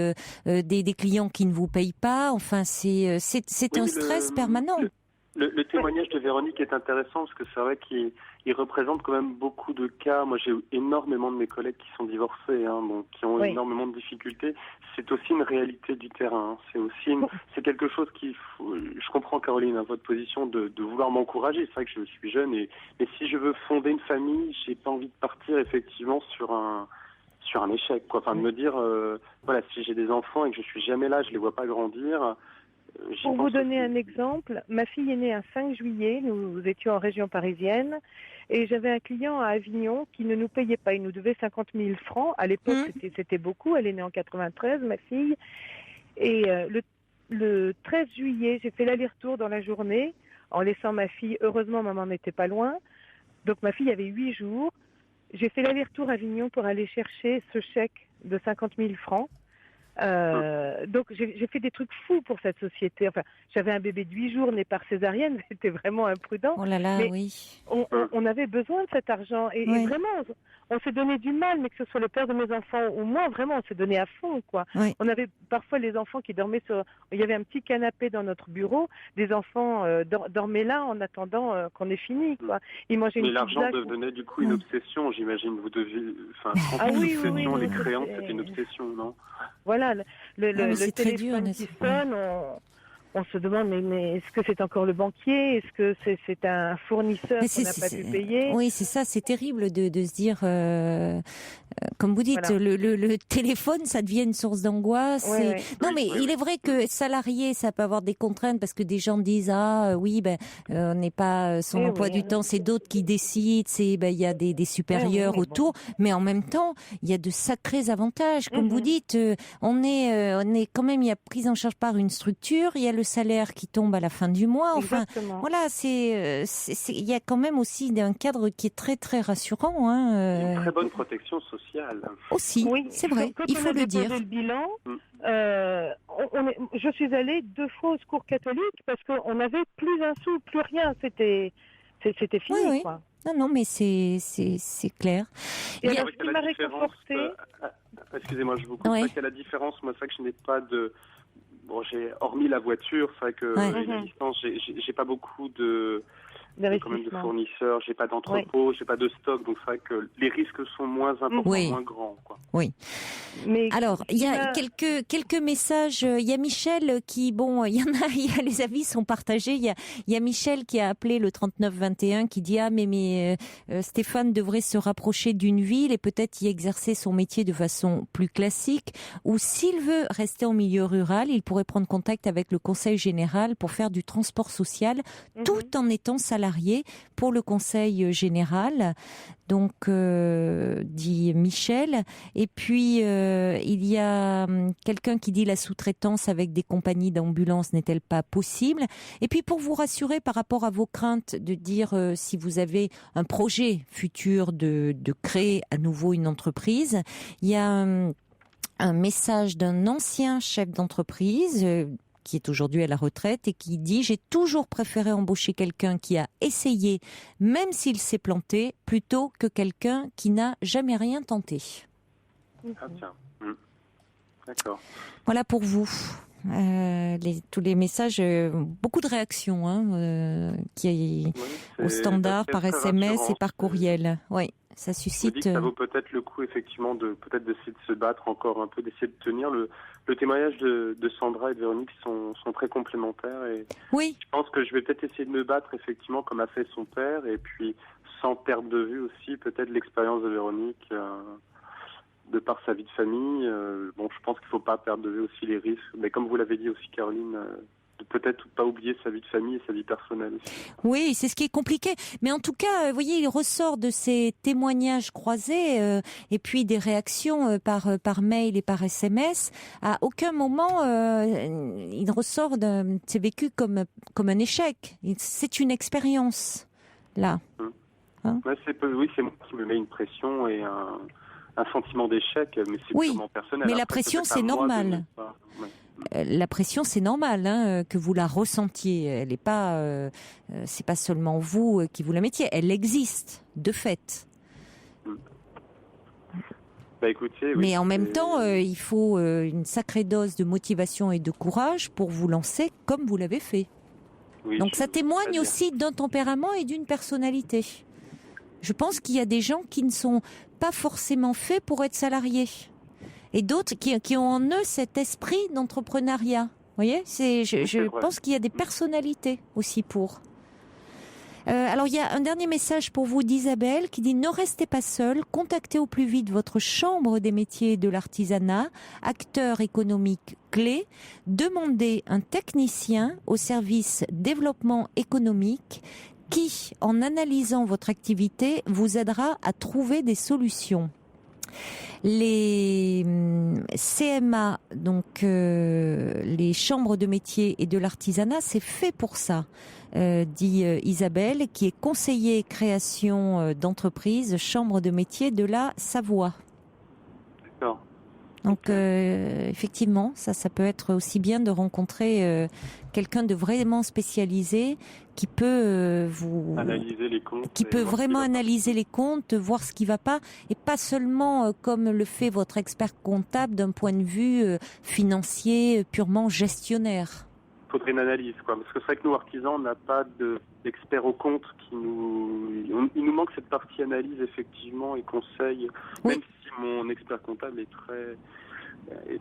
des clients qui ne vous payent pas, enfin c'est un stress permanent. Le témoignage de Véronique est intéressant parce que c'est vrai qu'il représente quand même beaucoup de cas. Moi, j'ai énormément de mes collègues qui sont divorcés, hein, donc qui ont énormément de difficultés. C'est aussi une réalité du terrain. Hein. C'est quelque chose je comprends, Caroline, votre position de vouloir m'encourager. C'est vrai que je suis jeune mais si je veux fonder une famille, j'ai pas envie de partir effectivement sur un échec, quoi. Enfin, de me dire, si j'ai des enfants et que je suis jamais là, je les vois pas grandir. Pour vous donner un exemple, ma fille est née un 5 juillet, nous étions en région parisienne, et j'avais un client à Avignon qui ne nous payait pas, il nous devait 50 000 francs. À l'époque, c'était beaucoup, elle est née en 93, ma fille. Et le 13 juillet, j'ai fait l'aller-retour dans la journée, en laissant ma fille, heureusement maman n'était pas loin, donc ma fille avait 8 jours. J'ai fait l'aller-retour à Avignon pour aller chercher ce chèque de 50 000 francs. Donc j'ai fait des trucs fous pour cette société. Enfin, j'avais un bébé de 8 jours né par césarienne, c'était vraiment imprudent. Oh là là, mais oui. on avait besoin de cet argent et vraiment on s'est donné du mal, mais que ce soit le père de mes enfants ou moi, vraiment on s'est donné à fond, quoi. Oui. On avait parfois les enfants qui dormaient il y avait un petit canapé dans notre bureau, des enfants dormaient là en attendant qu'on ait fini, quoi. Ils mangeaient mais une l'argent pizza. devenait du coup une obsession, j'imagine. Vous deviez, oui, les créances, c'était une obsession, non? Voilà, le dur, téléphone qui sonne, on se demande mais est-ce que c'est encore le banquier? Est-ce que c'est un fournisseur qu'on n'a pas pu payer? Oui, c'est ça, c'est terrible de se dire, comme vous dites, le téléphone, ça devient une source d'angoisse. Non, mais il est vrai que salarié, ça peut avoir des contraintes parce que des gens disent on n'est pas son emploi du temps, c'est d'autres qui décident, il y a des supérieurs autour, mais en même temps, il y a de sacrés avantages. Comme vous dites, on est quand même, il y a prise en charge par une structure, il y a le salaire qui tombe à la fin du mois. Enfin, exactement. voilà, il y a quand même aussi un cadre qui est très très rassurant. Une très bonne protection sociale. Aussi, oui, c'est vrai, il faut le dire. Le bilan, je suis allée 2 fois au secours catholique parce qu'on n'avait plus un sou, plus rien. C'était fini, quoi. Non, mais c'est clair. Et alors, ce qui m'a réconfortée... excusez-moi, je vous coupe. Il y a la différence, moi, c'est que je n'ai pas de... Bon, j'ai hormis la voiture, c'est que l'existence, j'ai pas beaucoup de fournisseurs, j'ai pas d'entrepôt, j'ai pas de stock, donc c'est vrai que les risques sont moins importants, moins grands, quoi. Oui. Mais alors, il y a quelques messages. Il y a Michel qui, il y a les avis sont partagés. Il y a Michel qui a appelé le 3921 qui dit mais Stéphane devrait se rapprocher d'une ville et peut-être y exercer son métier de façon plus classique. Ou s'il veut rester en milieu rural, il pourrait prendre contact avec le Conseil général pour faire du transport social, tout en étant salarié pour le Conseil général. Donc, dit Michel. Et puis, il y a quelqu'un qui dit la sous-traitance avec des compagnies d'ambulance n'est-elle pas possible? Et puis, pour vous rassurer par rapport à vos craintes de dire si vous avez un projet futur de créer à nouveau une entreprise, il y a un message d'un ancien chef d'entreprise qui est aujourd'hui à la retraite et qui dit « J'ai toujours préféré embaucher quelqu'un qui a essayé, même s'il s'est planté, plutôt que quelqu'un qui n'a jamais rien tenté. » Ah tiens, d'accord. Voilà pour vous. Tous les messages, beaucoup de réactions au standard, par SMS et par courriel. Oui, ça suscite... Ça vaut peut-être le coup, effectivement, d'essayer de se battre encore un peu, d'essayer de tenir. Le témoignage de Sandra et de Véronique sont très complémentaires. Et oui. Je pense que je vais peut-être essayer de me battre, effectivement, comme a fait son père, et puis sans perdre de vue aussi peut-être l'expérience de Véronique, de par sa vie de famille. Je pense qu'il ne faut pas perdre de vue aussi les risques. Mais comme vous l'avez dit aussi, Caroline, de peut-être pas oublier sa vie de famille et sa vie personnelle aussi. Oui, c'est ce qui est compliqué. Mais en tout cas, vous voyez, il ressort de ces témoignages croisés et puis des réactions par mail et par SMS. À aucun moment, il ressort de c'est vécu comme un échec. C'est une expérience, là. Oui, c'est moi qui me mets une pression et un sentiment d'échec, mais c'est purement personnel. Mais la pression, c'est normal. La pression, c'est normal que vous la ressentiez. Elle n'est pas, c'est pas seulement vous qui vous la mettiez. Elle existe de fait. Écoutez, mais en même temps, il faut une sacrée dose de motivation et de courage pour vous lancer comme vous l'avez fait. Oui, donc ça témoigne aussi d'un tempérament et d'une personnalité. Je pense qu'il y a des gens qui ne sont pas forcément faits pour être salariés. Et d'autres qui ont en eux cet esprit d'entrepreneuriat. Vous voyez, je pense qu'il y a des personnalités aussi pour. Alors, il y a un dernier message pour vous d'Isabelle qui dit « Ne restez pas seul, contactez au plus vite votre chambre des métiers et de l'artisanat, acteur économique clé, demandez un technicien au service développement économique qui, en analysant votre activité, vous aidera à trouver des solutions. » Les CMA, donc les chambres de métiers et de l'artisanat, c'est fait pour ça, dit Isabelle, qui est conseiller création d'entreprise, chambre de métiers de la Savoie. D'accord. Donc effectivement, ça peut être aussi bien de rencontrer quelqu'un de vraiment spécialisé qui peut vous analyser les comptes, qui peut vraiment analyser les comptes, voir ce qui va pas, et pas seulement comme le fait votre expert comptable d'un point de vue financier, purement gestionnaire. Il faudrait une analyse, quoi. Parce que c'est vrai que nous artisans, on n'a pas d'experts au compte il nous manque cette partie analyse effectivement et conseil. Oui. Même si mon expert comptable est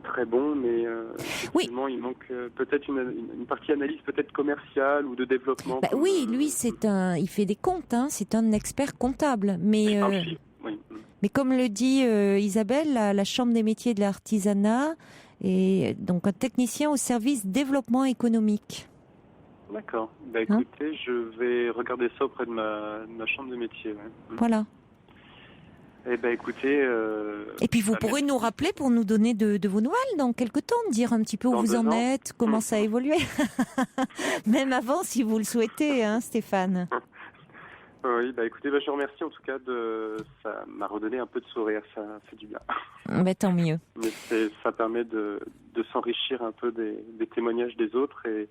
très bon, mais effectivement, il manque peut-être une partie analyse, peut-être commerciale ou de développement. Oui, lui, il fait des comptes, hein, c'est un expert comptable, mais oui. Mais comme le dit Isabelle, la Chambre des métiers et de l'artisanat est donc un technicien au service développement économique. D'accord. Écoutez, je vais regarder ça auprès de ma chambre de métier. Ouais. Voilà. Écoutez... Et puis vous pourrez nous rappeler pour nous donner de vos nouvelles dans quelques temps, dire un petit peu où vous en êtes, comment ça a évolué. Même avant, si vous le souhaitez, hein, Stéphane. Oui, écoutez, je vous remercie en tout cas ça m'a redonné un peu de sourire, ça fait du bien. Tant mieux. Mais ça permet de s'enrichir un peu des témoignages des autres et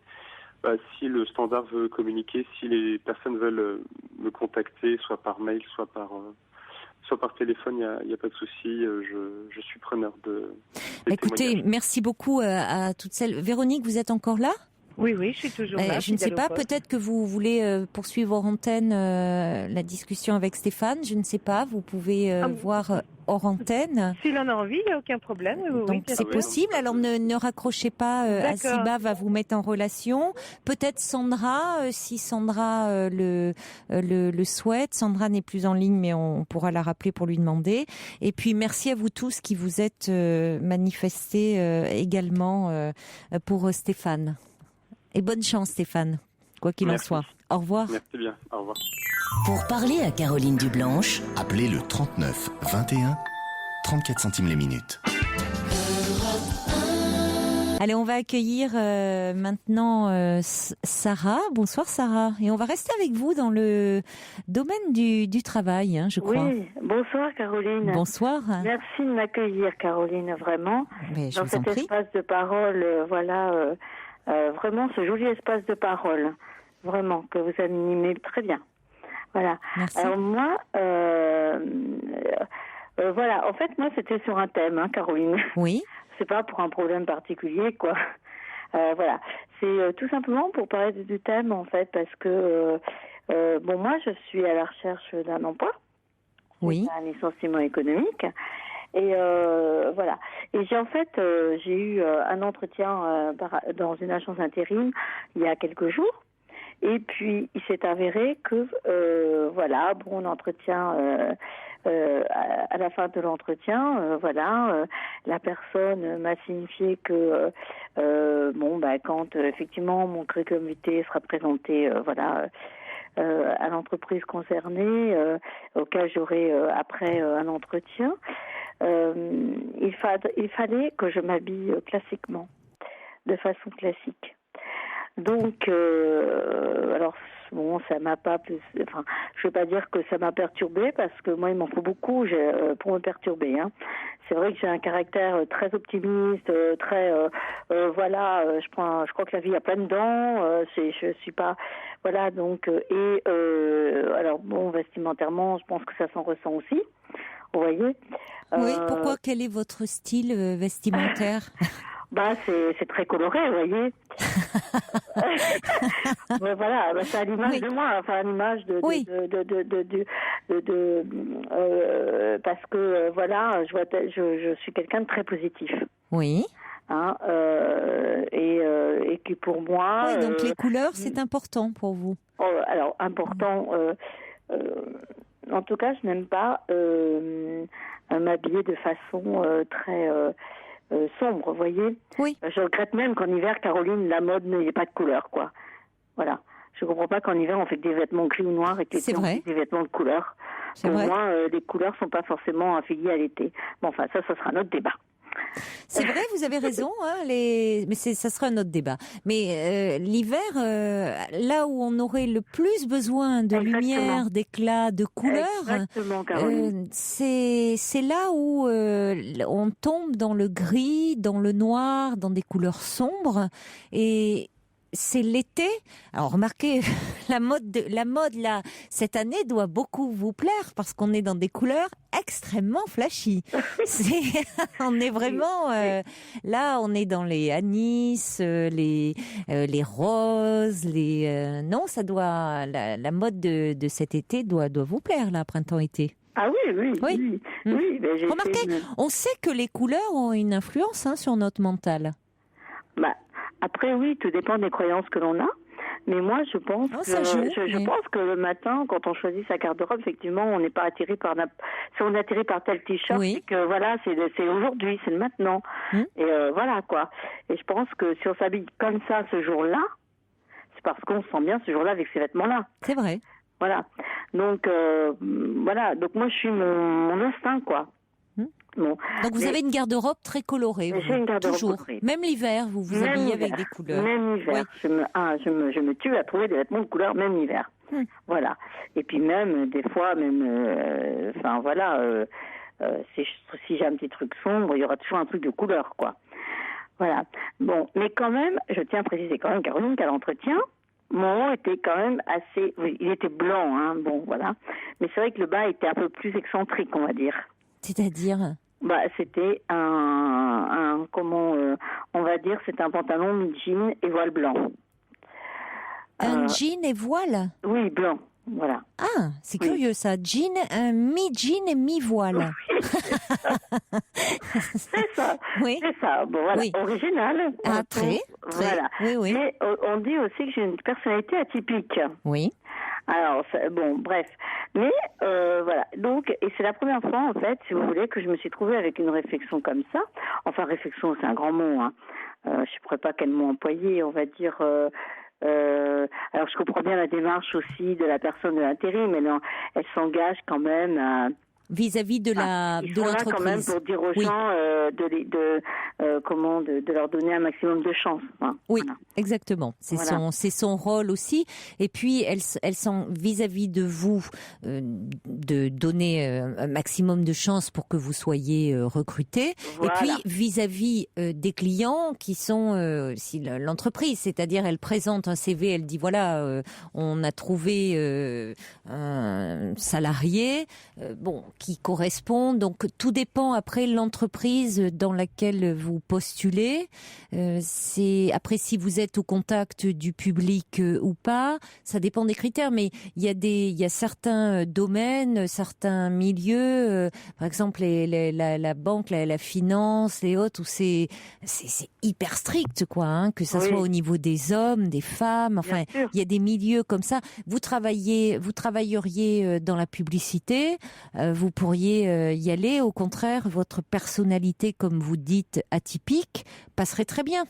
si le standard veut communiquer, si les personnes veulent me contacter, soit par mail, soit par téléphone, il n'y a pas de souci, je suis preneur des Écoutez, merci beaucoup à toutes celles. Véronique, vous êtes encore là ? Oui, je suis toujours là. Je ne sais pas, peut-être que vous voulez poursuivre hors antenne la discussion avec Stéphane, je ne sais pas, vous pouvez voir hors antenne. S'il en a envie, il n'y a aucun problème. Donc c'est possible, alors ne raccrochez pas, Asiba va vous mettre en relation. Peut-être Sandra, si Sandra le souhaite. Sandra n'est plus en ligne, mais on pourra la rappeler pour lui demander. Et puis merci à vous tous qui vous êtes manifestés également pour Stéphane. Et bonne chance Stéphane, quoi qu'il en soit. Au revoir. Merci bien, au revoir. Pour parler à Caroline Dublanche, appelez le 39 21, 34 centimes les minutes. Allez, on va accueillir maintenant Sarah. Bonsoir Sarah. Et on va rester avec vous dans le domaine du travail, hein, je crois. Oui, bonsoir Caroline. Bonsoir. Merci de m'accueillir Caroline, vraiment. Mais je dans vous en cet prie. Espace de parole, vraiment ce joli espace de parole, vraiment, que vous animez très bien. Voilà. Merci. Alors moi, voilà, en fait, moi c'était sur un thème, hein, Caroline. Oui. C'est pas pour un problème particulier, quoi. Voilà, c'est tout simplement pour parler du thème, en fait, parce que, moi, je suis à la recherche d'un emploi. Oui. Un licenciement économique. Et voilà. Et j'ai eu un entretien dans une agence intérim il y a quelques jours. Et puis il s'est avéré que l'entretien à la fin de l'entretien, la personne m'a signifié que quand effectivement mon curriculum vitae sera présenté à l'entreprise concernée, auquel j'aurai après un entretien. Il fallait que je m'habille classiquement, de façon classique. Donc, ça m'a pas plus. Enfin, je vais pas dire que ça m'a perturbée parce que moi, il m'en faut beaucoup pour me perturber. Hein. C'est vrai que j'ai un caractère très optimiste, très. Je crois que la vie a plein dedans. Je suis pas. Voilà, donc vestimentairement, je pense que ça s'en ressent aussi. Vous voyez. Oui. Pourquoi? Quel est votre style vestimentaire? C'est très coloré, vous voyez. C'est à l'image de moi, enfin à l'image parce que je suis quelqu'un de très positif. Oui. hein, et qui pour moi. Oui, donc les couleurs, c'est important pour vous. Alors important. En tout cas, je n'aime pas m'habiller de façon très sombre, vous voyez. Oui. Je regrette même qu'en hiver, Caroline, la mode n'ait pas de couleur, quoi. Voilà. Je comprends pas qu'en hiver, on fait des vêtements gris ou noirs et que l'été, on fait des vêtements de couleur. Pour moi, les couleurs sont pas forcément affiliées à l'été. Bon, enfin, ça sera notre débat. C'est vrai, vous avez raison, hein, mais ça sera un autre débat. Mais l'hiver, là où on aurait le plus besoin de lumière, d'éclat, de couleurs, c'est là où on tombe dans le gris, dans le noir, dans des couleurs sombres. Et c'est l'été. Alors remarquez, la mode là cette année doit beaucoup vous plaire parce qu'on est dans des couleurs extrêmement flashy. On est vraiment là, on est dans les anis, les roses, non, ça doit la mode de cet été doit vous plaire là, printemps-été. Ah oui. Remarquez, on sait que les couleurs ont une influence sur notre mental. Bah, après, oui, tout dépend des croyances que l'on a. Mais moi, je pense je pense que le matin, quand on choisit sa garde-robe, effectivement, on n'est pas attiré par si on est attiré par tel t-shirt, c'est que voilà, c'est aujourd'hui, c'est le maintenant. Et voilà quoi. Et je pense que si on s'habille comme ça ce jour-là, c'est parce qu'on se sent bien ce jour-là avec ces vêtements-là. C'est vrai. Voilà. Donc voilà. Donc moi, je suis mon instinct, quoi. Bon. Donc vous avez une garde-robe très colorée. J'ai une garde-robe toujours. colorée. Même l'hiver, vous vous habillez avec des couleurs. Même l'hiver. Je me tue à trouver des vêtements de couleur, même l'hiver. Voilà. Et puis même, des fois, enfin voilà, si j'ai un petit truc sombre, il y aura toujours un truc de couleur, quoi. Voilà. Bon, mais quand même, je tiens à préciser quand même, Caroline, qu'à l'entretien, mon haut était quand même assez... Oui, il était blanc, hein, bon, voilà. Mais c'est vrai que le bas était un peu plus excentrique, on va dire. C'est-à-dire ? C'était on va dire, c'est un pantalon mi-jean et voile blanc. Un jean et voile ? Oui, blanc, voilà. Ah, c'est curieux ça, mi-jean et mi-voile. C'est ça, oui. C'est ça, bon voilà, original. Ah, très, voilà. Oui. Mais on dit aussi que j'ai une personnalité atypique. Oui. Alors, bon, bref. Mais, voilà. Donc, et c'est la première fois, en fait, si vous voulez, que je me suis trouvée avec une réflexion comme ça. Enfin, réflexion, c'est un grand mot, hein. Je ne pourrais pas quel mot employer, on va dire... alors, je comprends bien la démarche aussi de la personne de l'intérim, mais non, elle s'engage quand même vis-à-vis de l'entreprise. Là quand même pour dire aux gens de leur donner un maximum de chance. Hein. Oui, voilà. Exactement. C'est son rôle aussi. Et puis elles sont vis-à-vis de vous de donner un maximum de chance pour que vous soyez recruté. Voilà. Et puis vis-à-vis des clients qui sont si l'entreprise, c'est-à-dire elle présente un CV, elle dit voilà, on a trouvé un salarié, qui correspond. Donc tout dépend après l'entreprise dans laquelle vous postulez. C'est après si vous êtes au contact du public ou pas, ça dépend des critères. Mais il y a certains domaines, certains milieux, par exemple la banque, la finance, les autres où c'est hyper strict quoi, hein, que ça soit au niveau des hommes, des femmes. Enfin, il y a des milieux comme ça. Vous travailleriez dans la publicité. Vous pourriez y aller. Au contraire, votre personnalité, comme vous dites, atypique, passerait très bien.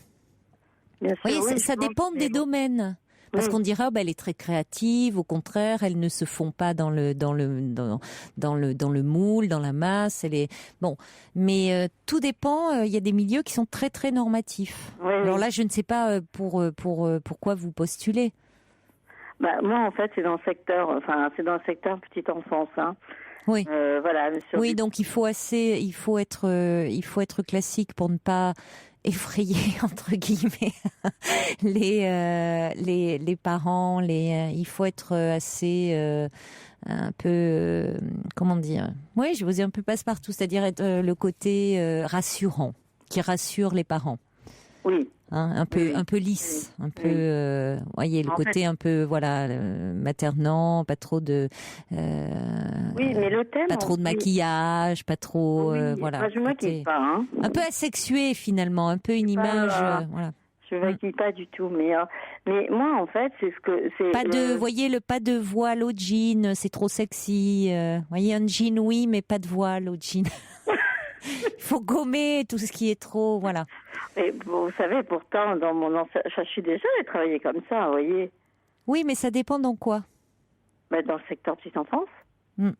Vous voyez, ça dépend des domaines. Parce qu'on dira, elle est très créative. Au contraire, elle ne se fond pas dans le moule, dans la masse. Elle est bon, mais tout dépend. Il y a des milieux qui sont très très normatifs. Alors là, je ne sais pas pourquoi vous postulez. Moi, en fait, c'est dans le secteur petite enfance. Hein. Oui. Voilà. Oui, donc il faut être classique pour ne pas effrayer entre guillemets les parents. Il faut être assez un peu comment dire. Oui, je vous ai un peu passe-partout, c'est-à-dire être le côté rassurant, qui rassure les parents. Oui. Un peu lisse, un peu, voyez, le côté un peu, voilà, maternant, pas trop de, oui, mais le thème, pas trop de maquillage, pas trop, voilà. Moi, je ne maquille pas, hein. Un peu asexué finalement, un peu une image, voilà. Je ne maquille pas du tout, mais moi, en fait, voyez, pas de voile au jean, c'est trop sexy. Voyez, un jean, oui, mais pas de voile au jean. Il faut gommer tout ce qui est trop, voilà. Et vous savez, pourtant, dans mon je suis déjà allée travailler comme ça, vous voyez. Oui, mais ça dépend dans quoi? Dans le secteur petite enfance. Hein?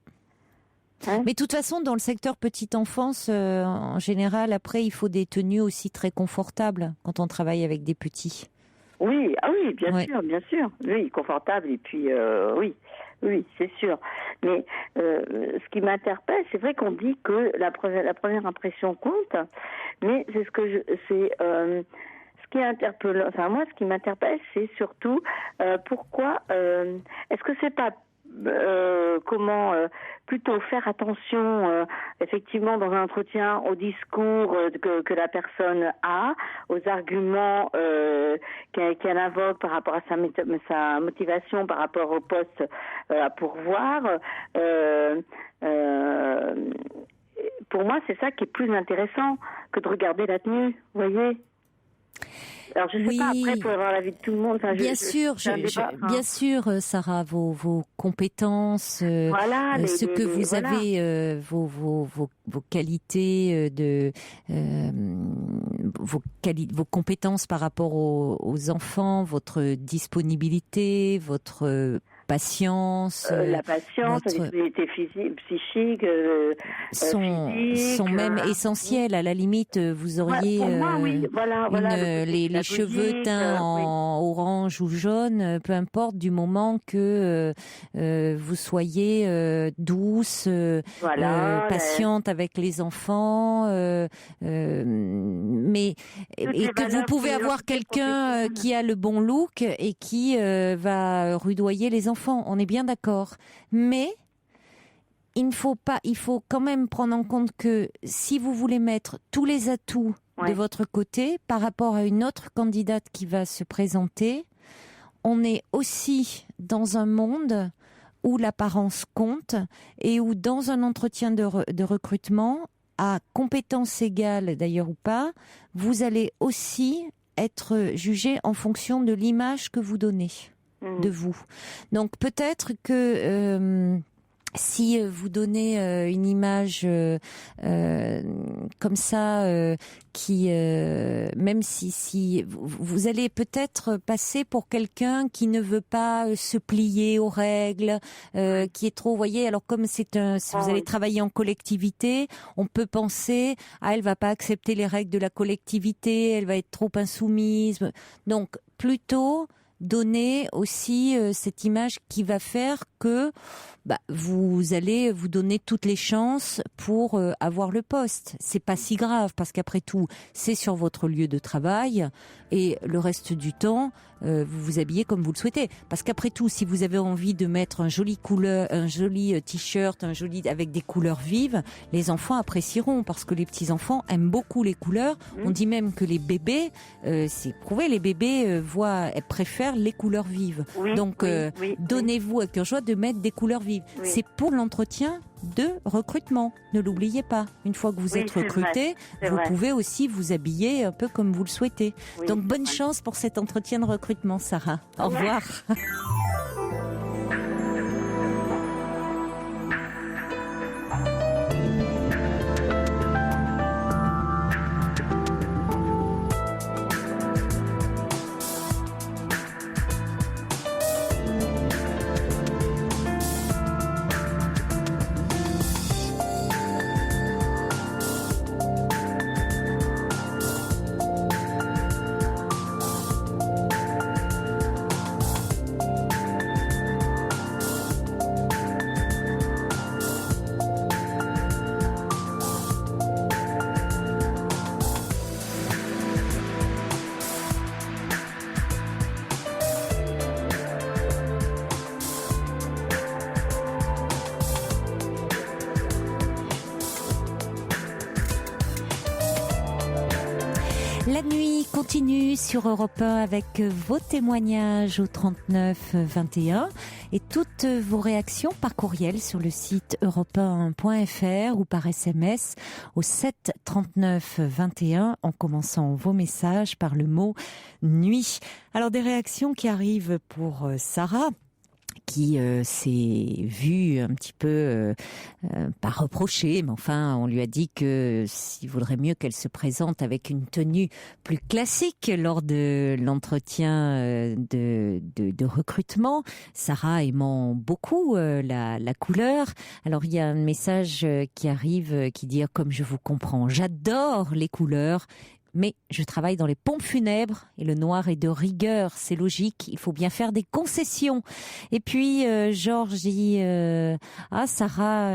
Mais de toute façon, dans le secteur petite enfance, en général, après, il faut des tenues aussi très confortables quand on travaille avec des petits. Oui, bien sûr. Oui, confortable, et puis, oui, c'est sûr. Mais ce qui m'interpelle, c'est vrai qu'on dit que la première impression compte, mais c'est ce qui interpelle. Enfin, moi, ce qui m'interpelle, c'est surtout pourquoi. Est-ce que c'est pas plutôt faire attention effectivement dans un entretien au discours que la personne a, aux arguments qu'elle invoque par rapport à sa motivation par rapport au poste à pourvoir. Pour moi, c'est ça qui est plus intéressant que de regarder la tenue, vous voyez. Alors, je ne sais pas, après, pour avoir l'avis de tout le monde... Bien sûr, Sarah, vos compétences, ce que vous avez, vos qualités, vos compétences par rapport aux enfants, votre disponibilité, votre patience, la disponibilité physique, psychique, sont même essentielles. À la limite, vous auriez les cheveux teints en orange ou jaune, peu importe, du moment que vous soyez douce, patiente avec les enfants, mais et que vous pouvez avoir quelqu'un qui a le bon look et qui va rudoyer les enfants. On est bien d'accord. Mais il faut quand même prendre en compte que si vous voulez mettre tous les atouts de votre côté par rapport à une autre candidate qui va se présenter, on est aussi dans un monde où l'apparence compte et où dans un entretien de recrutement, à compétences égales d'ailleurs ou pas, vous allez aussi être jugé en fonction de l'image que vous donnez de vous. Donc peut-être que si vous donnez une image comme ça, qui même si vous allez peut-être passer pour quelqu'un qui ne veut pas se plier aux règles, qui est trop, vous voyez, alors comme si vous allez travailler en collectivité, on peut penser elle va pas accepter les règles de la collectivité, elle va être trop insoumise. Donc plutôt donner aussi cette image qui va faire que vous allez vous donner toutes les chances pour avoir le poste. C'est pas si grave parce qu'après tout, c'est sur votre lieu de travail et le reste du temps, vous vous habillez comme vous le souhaitez. Parce qu'après tout, si vous avez envie de mettre un joli t-shirt, avec des couleurs vives, les enfants apprécieront parce que les petits enfants aiment beaucoup les couleurs. On dit même que les bébés, c'est prouvé, les bébés préfèrent les couleurs vives. Donc, donnez-vous à cœur joie de mettre des couleurs vives. C'est pour l'entretien de recrutement. Ne l'oubliez pas. Une fois que vous êtes recruté, vous pouvez aussi vous habiller un peu comme vous le souhaitez. Donc, bonne chance pour cet entretien de recrutement, Sarah. Au revoir. La nuit continue sur Europe 1 avec vos témoignages au 39 21 et toutes vos réactions par courriel sur le site europe1.fr ou par SMS au 7 39 21 en commençant vos messages par le mot nuit. Alors des réactions qui arrivent pour Sarah, qui s'est vue un petit peu pas reprochée, mais enfin on lui a dit que s'il vaudrait mieux qu'elle se présente avec une tenue plus classique lors de l'entretien de recrutement. Sarah aimant beaucoup la couleur. Alors il y a un message qui arrive qui dit comme je vous comprends, j'adore les couleurs. Mais je travaille dans les pompes funèbres et le noir est de rigueur, c'est logique, il faut bien faire des concessions. Et puis Georges dit Sarah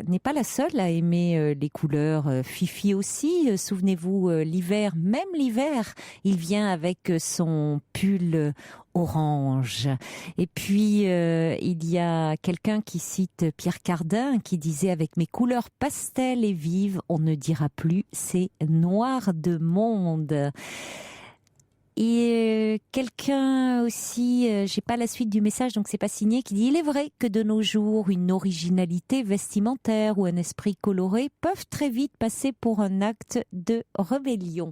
n'est pas la seule à aimer les couleurs, Fifi aussi, souvenez-vous l'hiver, même l'hiver, il vient avec son pull orange. Et puis il y a quelqu'un qui cite Pierre Cardin qui disait avec mes couleurs pastel et vives, on ne dira plus c'est noir de monde. Et quelqu'un aussi, j'ai pas la suite du message donc c'est pas signé, qui dit il est vrai que de nos jours une originalité vestimentaire ou un esprit coloré peuvent très vite passer pour un acte de rébellion.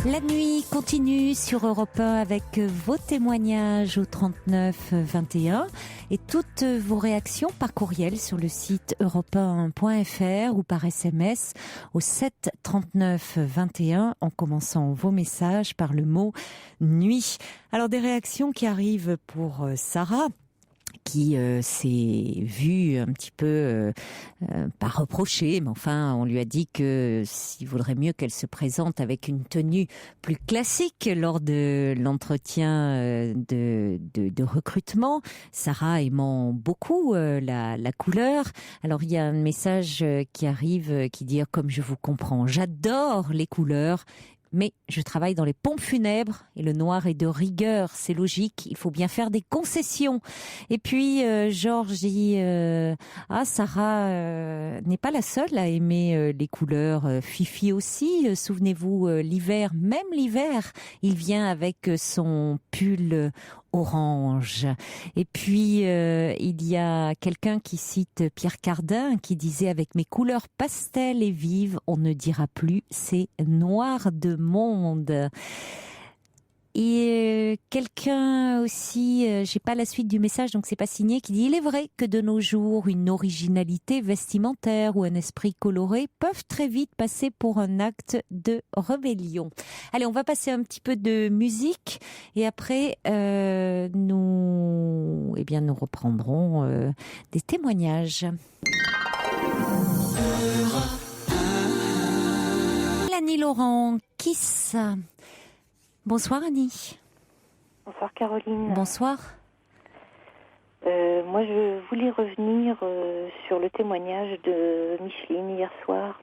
La nuit continue sur Europe 1 avec vos témoignages au 39 21 et toutes vos réactions par courriel sur le site europe1.fr ou par SMS au 7 39 21 en commençant vos messages par le mot nuit. Alors des réactions qui arrivent pour Sarah, qui s'est vue un petit peu pas reprochée, mais enfin on lui a dit que s'il vaudrait mieux qu'elle se présente avec une tenue plus classique lors de l'entretien de recrutement. Sarah aimant beaucoup la couleur. Alors il y a un message qui arrive qui dit comme je vous comprends, j'adore les couleurs. Mais je travaille dans les pompes funèbres et le noir est de rigueur, c'est logique, il faut bien faire des concessions. Et puis Georges dit Sarah n'est pas la seule à aimer les couleurs, Fifi aussi, souvenez-vous l'hiver, même l'hiver, il vient avec son pull orange. Et puis il y a quelqu'un qui cite Pierre Cardin qui disait avec mes couleurs pastel et vives, on ne dira plus c'est noir de monde. Et quelqu'un aussi, j'ai pas la suite du message donc c'est pas signé, qui dit il est vrai que de nos jours une originalité vestimentaire ou un esprit coloré peuvent très vite passer pour un acte de rébellion. Allez, on va passer un petit peu de musique et après nous reprendrons des témoignages. Annie Laurent, Kiss. Bonsoir Annie. Bonsoir Caroline. Bonsoir. Moi je voulais revenir sur le témoignage de Micheline hier soir.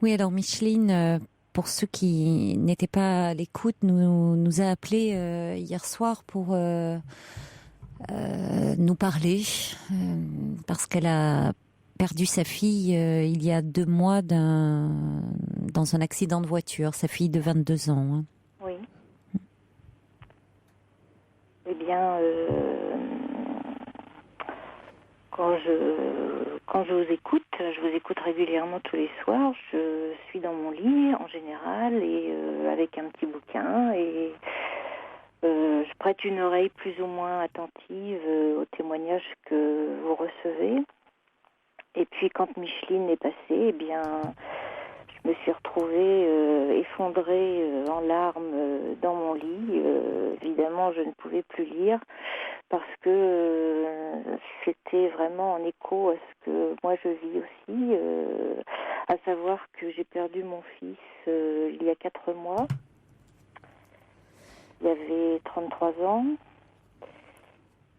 Oui, alors Micheline, pour ceux qui n'étaient pas à l'écoute, nous a appelé hier soir pour nous parler parce qu'elle a perdu sa fille il y a 2 mois dans un accident de voiture, sa fille de 22 ans. Hein. Oui. Eh bien, quand je vous écoute régulièrement tous les soirs, je suis dans mon lit en général et avec un petit bouquin et Je prête une oreille plus ou moins attentive aux témoignages que vous recevez. Et puis quand Micheline est passée, eh bien, je me suis retrouvée effondrée en larmes dans mon lit. Évidemment, je ne pouvais plus lire parce que c'était vraiment en écho à ce que moi je vis aussi, à savoir que j'ai perdu mon fils il y a 4 mois. Il avait 33 ans.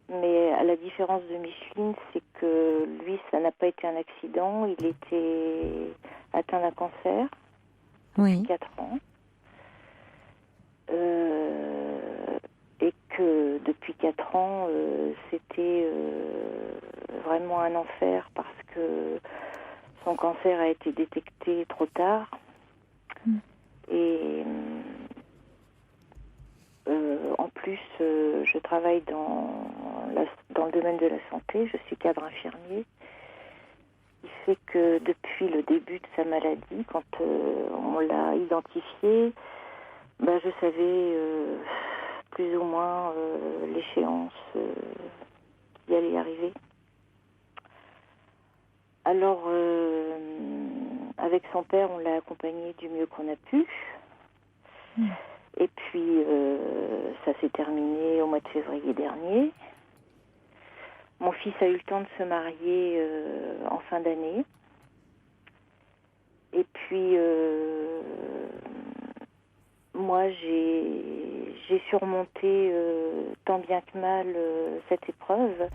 Mais à la différence de Micheline, c'est que lui, ça n'a pas été un accident. Il était atteint d'un cancer depuis 4 ans. Et que depuis 4 ans, c'était vraiment un enfer parce que son cancer a été détecté trop tard. Et en plus, je travaille dans le domaine de la santé, je suis cadre infirmier. Il fait que depuis le début de sa maladie, quand on l'a identifié, je savais plus ou moins l'échéance qui allait arriver. Alors, avec son père, on l'a accompagné du mieux qu'on a pu. Et puis, ça s'est terminé au mois de février dernier. Mon fils a eu le temps de se marier en fin d'année. Et puis, moi, j'ai surmonté tant bien que mal cette épreuve.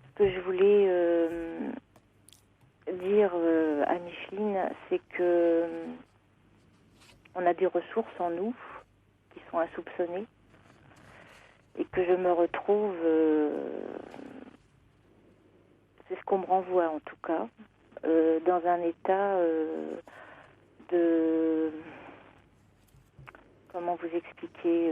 Ce que je voulais dire à Micheline, c'est que on a des ressources en nous qui sont insoupçonnées et que je me retrouve, c'est ce qu'on me renvoie en tout cas, dans un état de, comment vous expliquer,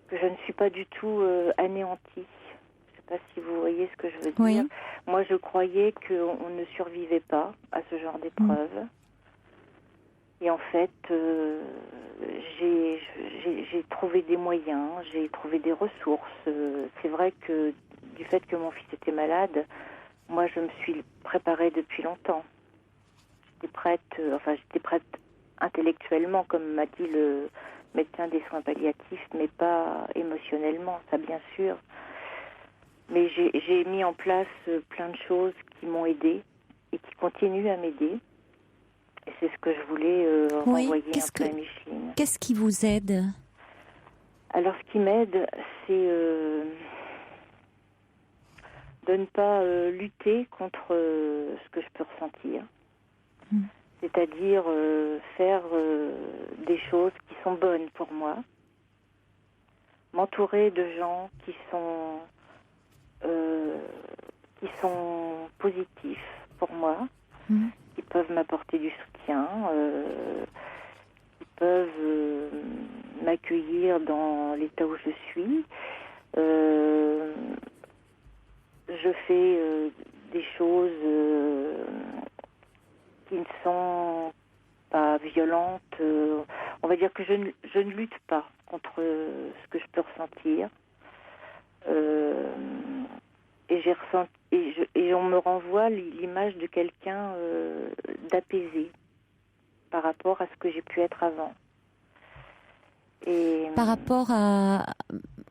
que je ne suis pas du tout anéantie. Je ne sais pas si vous voyez ce que je veux dire. Moi, je croyais qu'on ne survivait pas à ce genre d'épreuve. Et en fait, j'ai trouvé des moyens, j'ai trouvé des ressources. C'est vrai que du fait que mon fils était malade, moi je me suis préparée depuis longtemps. J'étais prête intellectuellement, comme m'a dit le médecin des soins palliatifs, mais pas émotionnellement, ça bien sûr. Mais j'ai mis en place plein de choses qui m'ont aidée et qui continuent à m'aider. Et c'est ce que je voulais renvoyer un peu à Micheline. Qu'est-ce qui vous aide ? Alors, ce qui m'aide, c'est de ne pas lutter contre ce que je peux ressentir. C'est-à-dire faire des choses qui sont bonnes pour moi. M'entourer de gens qui sont positifs pour moi. Qui peuvent m'apporter du soutien, qui peuvent m'accueillir dans l'état où je suis. Je fais des choses qui ne sont pas violentes. On va dire que je ne lutte pas contre ce que je peux ressentir. Et on me renvoie l'image de quelqu'un d'apaisé par rapport à ce que j'ai pu être avant. Et par rapport à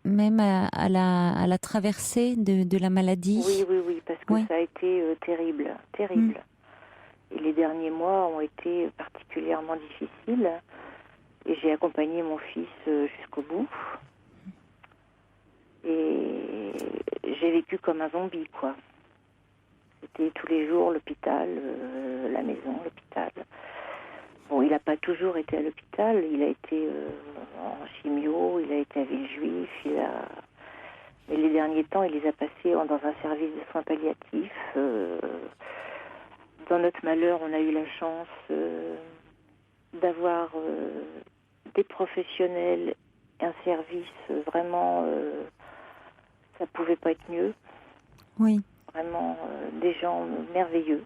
la traversée de la maladie. Oui, parce que ça a été terrible. Et les derniers mois ont été particulièrement difficiles. Et j'ai accompagné mon fils jusqu'au bout. Et j'ai vécu comme un zombie, quoi. C'était tous les jours l'hôpital, la maison, l'hôpital. Bon, il n'a pas toujours été à l'hôpital. Il a été en chimio, il a été à Villejuif, mais les derniers temps, il les a passés dans un service de soins palliatifs. Dans notre malheur, on a eu la chance d'avoir des professionnels, un service vraiment... ça pouvait pas être mieux. Oui. Vraiment des gens merveilleux.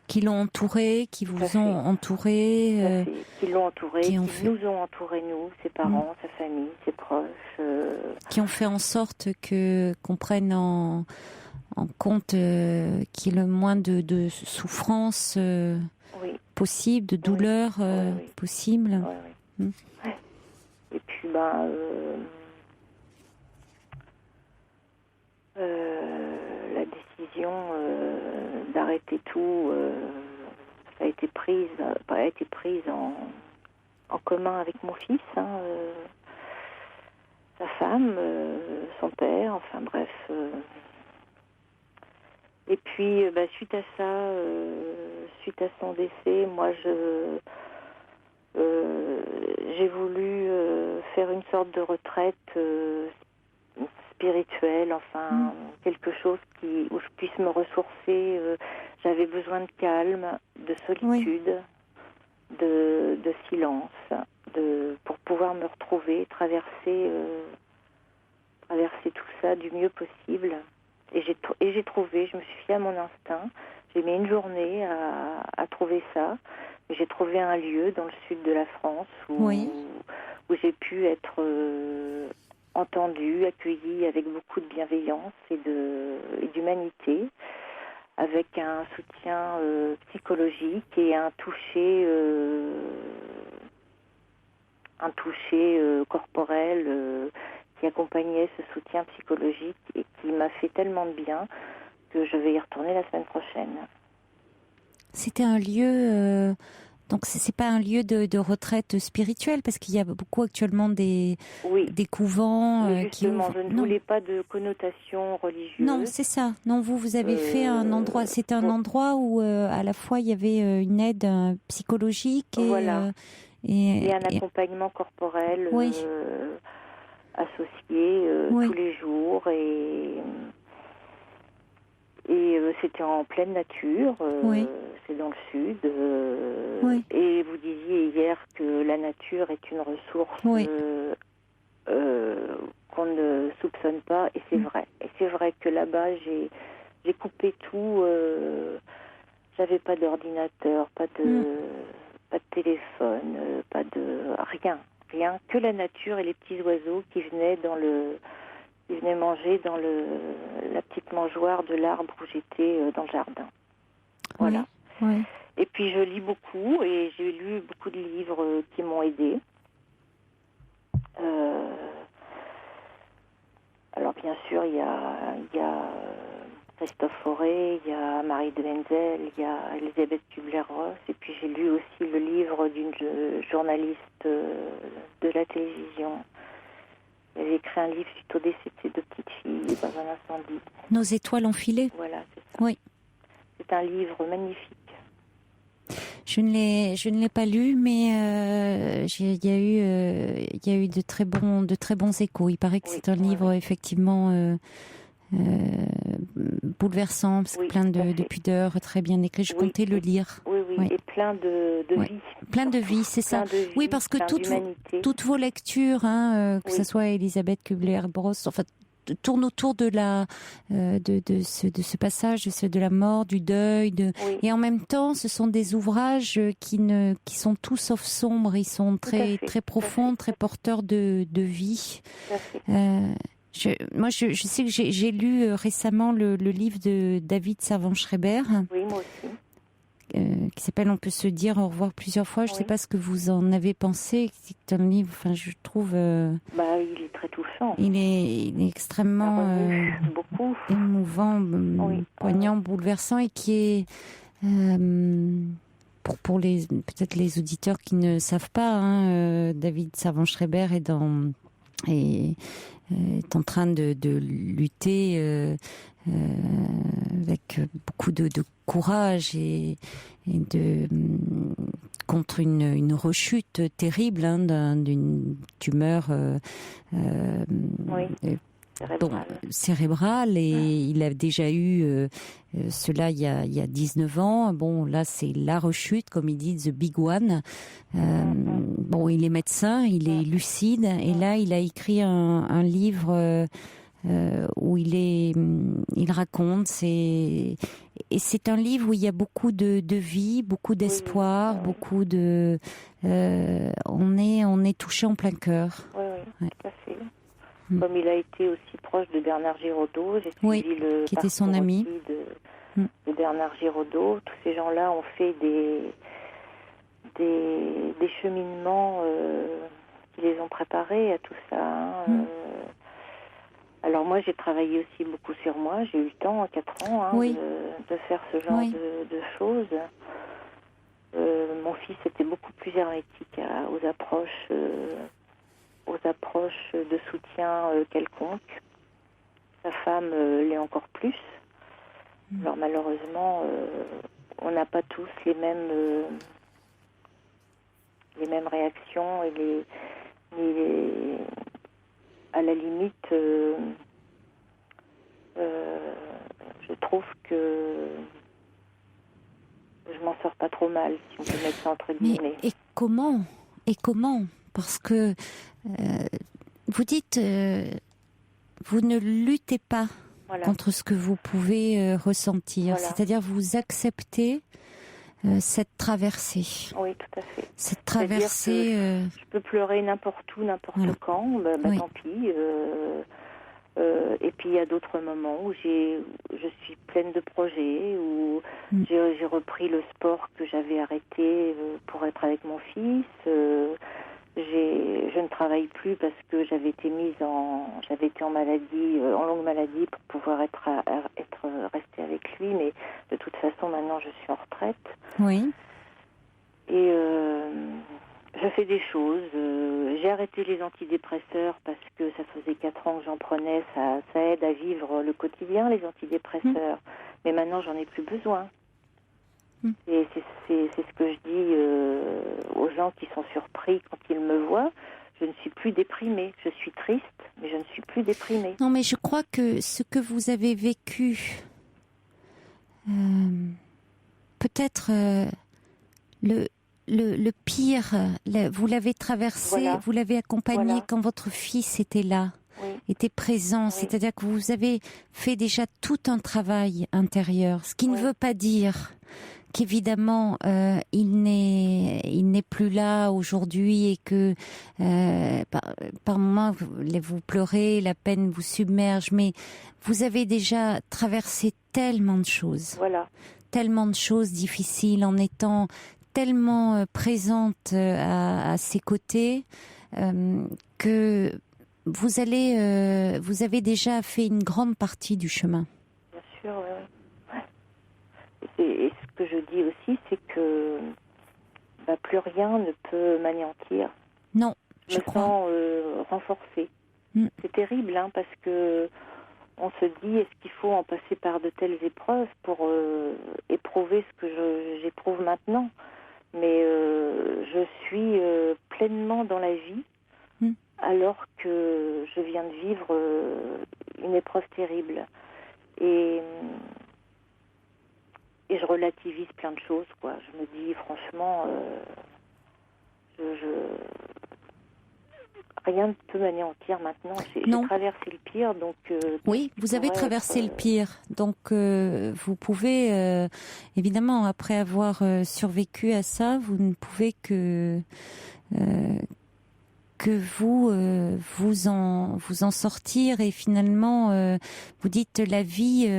Qui l'ont entouré, qui vous ont entouré, qui l'ont entouré, qui nous ont entouré, nous, ses parents, sa famille, ses proches. Qui ont fait en sorte qu'on prenne en compte qu'il y ait le moins de souffrance possible, de douleur possible. Et puis, la décision d'arrêter tout a été prise en commun avec mon fils, sa femme, son père, enfin bref. Et puis suite à ça, suite à son décès, moi j'ai voulu faire une sorte de retraite spirituelle, enfin quelque chose où je puisse me ressourcer. J'avais besoin de calme, de solitude, de silence, pour pouvoir me retrouver, traverser tout ça du mieux possible. Et j'ai trouvé, je me suis fiée à mon instinct. J'ai mis une journée à trouver ça. J'ai trouvé un lieu dans le sud de la France où j'ai pu être entendue, accueillie avec beaucoup de bienveillance et d'humanité, avec un soutien psychologique et un toucher corporel qui accompagnait ce soutien psychologique et qui m'a fait tellement de bien que je vais y retourner la semaine prochaine. C'était un lieu... donc c'est pas un lieu de retraite spirituelle, parce qu'il y a beaucoup actuellement des couvents justement, je ne voulais pas de connotation religieuse. Non, c'est ça. Non, vous avez fait un endroit... C'était un endroit où à la fois il y avait une aide psychologique et un accompagnement corporel associé tous les jours et c'était en pleine nature, c'est dans le sud. Et vous disiez hier que la nature est une ressource qu'on ne soupçonne pas, et c'est vrai. Et c'est vrai que là-bas, j'ai coupé tout. J'avais pas d'ordinateur, pas de téléphone, pas de rien, que la nature et les petits oiseaux qui venaient manger dans la petite mangeoire de l'arbre où j'étais dans le jardin. Voilà. Et puis je lis beaucoup et j'ai lu beaucoup de livres qui m'ont aidée. Alors bien sûr, il y a Christophe Fauré, il y a Marie de Wenzel, il y a Elisabeth Kubler-Ross, et puis j'ai lu aussi le livre d'une journaliste de la télévision. Elle avait écrit un livre suite au décès de ses deux petites filles dans un incendie. Nos étoiles ont filé. Voilà, c'est ça. Oui. C'est un livre magnifique. Je ne l'ai pas lu, mais il y a eu de très bons échos. Il paraît que c'est un livre effectivement bouleversant, parce que plein de pudeur, très bien écrit. Je comptais le lire. Oui, et plein de vie. Plein de vie, c'est ça. Oui, parce que toutes vos lectures, que ce soit Elisabeth Kubler-Ross, enfin, tournent autour de ce passage, de la mort, du deuil, et en même temps, ce sont des ouvrages qui sont tout sauf sombres. Ils sont très profonds, très porteurs de vie. Je sais que j'ai lu récemment le livre de David Servan-Schreiber. Oui, moi aussi. Qui s'appelle « On peut se dire au revoir plusieurs fois ». Je ne sais pas ce que vous en avez pensé. C'est un livre, je trouve... il est très touchant. Il est extrêmement émouvant, poignant, bouleversant, et qui est... pour peut-être les auditeurs qui ne savent pas, David Servan-Schreiber est en train de lutter avec beaucoup de courage et contre une rechute terrible d'une tumeur cérébrale, et il a déjà eu cela il y a 19 ans. Bon, là c'est la rechute, comme il dit, the big one. Il est médecin, il est lucide, et là il a écrit un livre où il raconte. Et c'est un livre où il y a beaucoup de vie, beaucoup d'espoir, beaucoup de. On est touché en plein cœur. Oui, tout à fait. Comme il a été aussi proche de Bernard Giraudot, j'ai suivi le qui était son ami de Bernard Giraudot. Tous ces gens-là ont fait des cheminements qui les ont préparés à tout ça. Alors moi, j'ai travaillé aussi beaucoup sur moi. J'ai eu le temps, à 4 ans, de faire ce genre de choses. Mon fils était beaucoup plus hermétique aux approches de soutien quelconque. Sa femme l'est encore plus. Alors malheureusement, on n'a pas tous les mêmes réactions et à la limite, je trouve que je m'en sors pas trop mal, si on peut mettre ça entre guillemets. Et comment Parce que vous dites, vous ne luttez pas contre ce que vous pouvez ressentir. Voilà. C'est-à-dire, vous acceptez cette traversée. Oui, tout à fait. Cette traversée. Je peux pleurer n'importe où, n'importe quand. Tant pis. Et puis il y a d'autres moments où je suis pleine de projets, où j'ai repris le sport que j'avais arrêté pour être avec mon fils. Je ne travaille plus parce que j'avais été en maladie, en longue maladie pour pouvoir rester avec lui, mais de toute façon maintenant je suis en retraite. Oui. Et je fais des choses. J'ai arrêté les antidépresseurs parce que ça faisait 4 ans que j'en prenais. Ça aide à vivre le quotidien, les antidépresseurs. Mais maintenant j'en ai plus besoin. Et c'est ce que je dis aux gens qui sont surpris quand ils me voient. Je ne suis plus déprimée. Je suis triste, mais je ne suis plus déprimée. Non, mais je crois que ce que vous avez vécu, peut-être le pire, vous l'avez traversé, vous l'avez accompagné quand votre fils était là. Était présent, c'est-à-dire que vous avez fait déjà tout un travail intérieur, ce qui ne veut pas dire qu'évidemment il n'est plus là aujourd'hui et que par moments vous pleurez, la peine vous submerge, mais vous avez déjà traversé tellement de choses, tellement de choses difficiles en étant tellement présente à ses côtés que vous avez déjà fait une grande partie du chemin. Bien sûr, oui. Et ce que je dis aussi, c'est que plus rien ne peut m'anéantir. Non, je crois. Me sens renforcée. C'est terrible, parce que on se dit, est-ce qu'il faut en passer par de telles épreuves pour éprouver ce que j'éprouve maintenant ? Mais je suis pleinement dans la vie. Alors que je viens de vivre une épreuve terrible. Et je relativise plein de choses, quoi. Je me dis, franchement, rien ne peut m'anéantir maintenant. J'ai traversé le pire, donc... oui, vous avez traversé le pire. Donc, vous pouvez, évidemment, après avoir survécu à ça, vous ne pouvez que vous en sortir et finalement vous dites la vie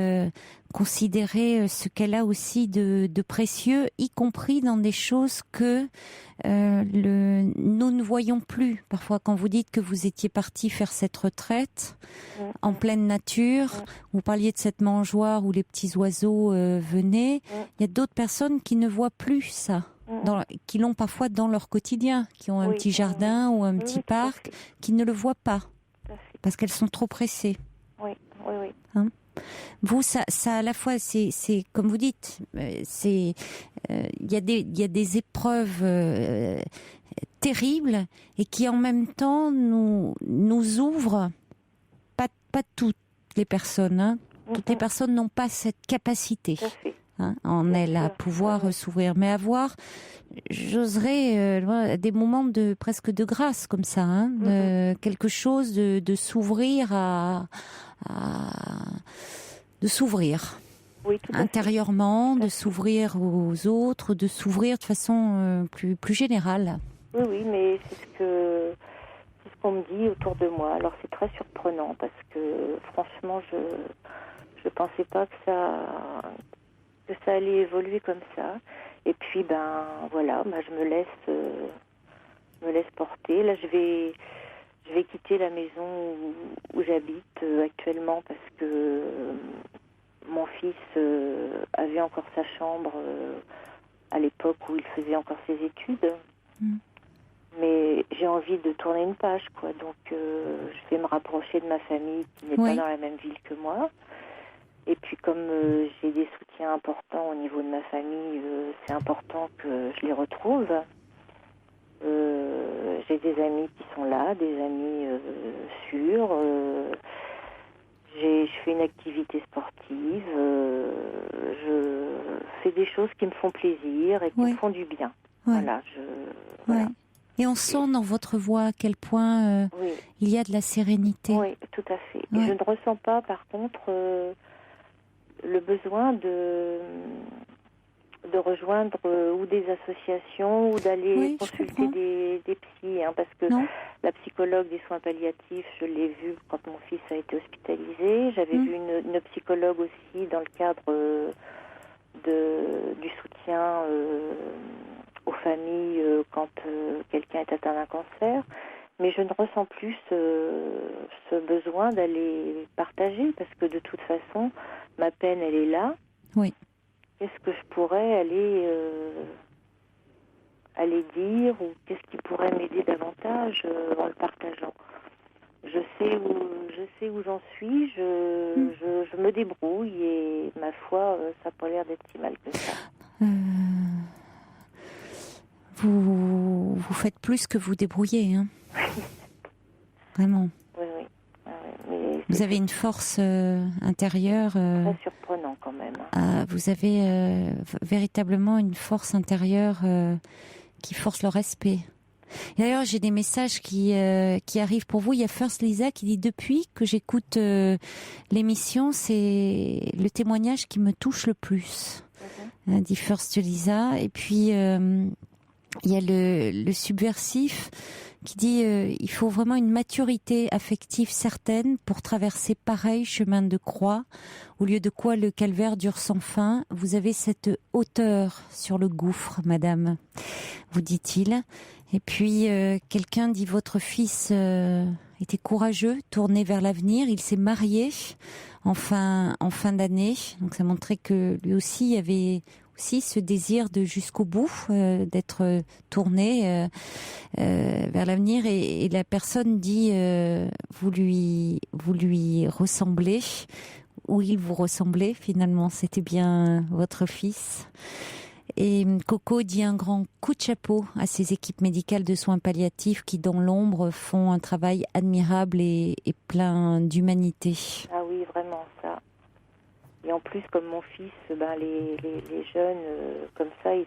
considérer ce qu'elle a aussi de précieux, y compris dans des choses que nous ne voyons plus. Parfois, quand vous dites que vous étiez parti faire cette retraite en pleine nature, vous parliez de cette mangeoire où les petits oiseaux venaient, il y a d'autres personnes qui ne voient plus ça. Qui l'ont parfois dans leur quotidien, qui ont un petit jardin ou un petit parc, qui ne le voient pas, parce qu'elles sont trop pressées. Oui. Vous, ça à la fois, c'est comme vous dites, il y a des épreuves terribles et qui en même temps nous ouvrent, pas toutes les personnes, toutes les personnes n'ont pas cette capacité. en elle à pouvoir s'ouvrir, mais avoir, j'oserais, des moments de presque de grâce comme ça, quelque chose de s'ouvrir de s'ouvrir. Oui, tout à fait. Intérieurement, de s'ouvrir aux autres, de s'ouvrir de façon plus générale. Oui, oui, mais c'est ce qu'on me dit autour de moi. Alors c'est très surprenant parce que franchement, je pensais pas que ça allait évoluer comme ça. Et puis voilà, je me laisse porter. Là, je vais quitter la maison où j'habite actuellement parce que mon fils avait encore sa chambre à l'époque où il faisait encore ses études. Mais j'ai envie de tourner une page, quoi. Donc, je vais me rapprocher de ma famille qui n'est pas dans la même ville que moi. Et puis, comme j'ai des soutiens importants au niveau de ma famille, c'est important que je les retrouve. J'ai des amis qui sont là, des amis sûrs. Je fais une activité sportive. Je fais des choses qui me font plaisir et qui me font du bien. Voilà. Et on sent dans votre voix à quel point il y a de la sérénité. Oui, tout à fait. Et je ne ressens pas, par contre, le besoin de rejoindre ou des associations ou d'aller consulter des psys. Parce que la psychologue des soins palliatifs, je l'ai vue quand mon fils a été hospitalisé. J'avais vu une psychologue aussi dans le cadre du soutien aux familles quand quelqu'un est atteint d'un cancer, mais je ne ressens plus ce besoin d'aller partager parce que de toute façon, ma peine, elle est là. Oui. Qu'est-ce que je pourrais aller dire ou qu'est-ce qui pourrait m'aider davantage en le partageant? Je sais où j'en suis, je me débrouille et ma foi, ça n'a pas l'air d'être si mal que ça. Vous faites plus que vous débrouillez, Vraiment. Oui. Mais vous avez une force intérieure. Très surprenant quand même. Vous avez véritablement une force intérieure qui force le respect. Et d'ailleurs, j'ai des messages qui arrivent pour vous. Il y a First Lisa qui dit: depuis que j'écoute l'émission, c'est le témoignage qui me touche le plus. Dit First Lisa. Et puis il y a le subversif qui dit il faut vraiment une maturité affective certaine pour traverser pareil chemin de croix, au lieu de quoi le calvaire dure sans fin. Vous avez cette hauteur sur le gouffre, madame, vous dit-il. Et puis quelqu'un dit: votre fils était courageux, tourné vers l'avenir, il s'est marié en fin d'année, donc ça montrait que lui aussi avait ce désir de jusqu'au bout, d'être tourné vers l'avenir, et la personne dit vous lui ressemblez, ou il vous ressemblait, finalement c'était bien votre fils. Et Coco dit un grand coup de chapeau à ces équipes médicales de soins palliatifs qui, dans l'ombre, font un travail admirable et plein d'humanité. Ah oui, vraiment, ça. Et en plus, comme mon fils, les jeunes comme ça, ils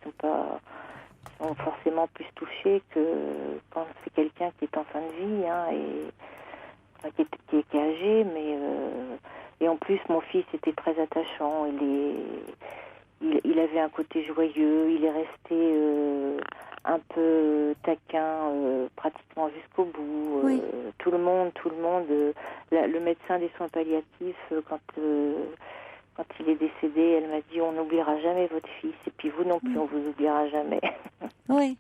sont forcément plus touchés que quand c'est quelqu'un qui est en fin de vie, qui est âgé, mais et en plus mon fils était très attachant. Il avait un côté joyeux. Il est resté un peu taquin pratiquement jusqu'au bout. Oui. Tout le monde. Le médecin des soins palliatifs, quand il est décédé, elle m'a dit: on n'oubliera jamais votre fils, et puis vous non plus, on vous oubliera jamais. Oui,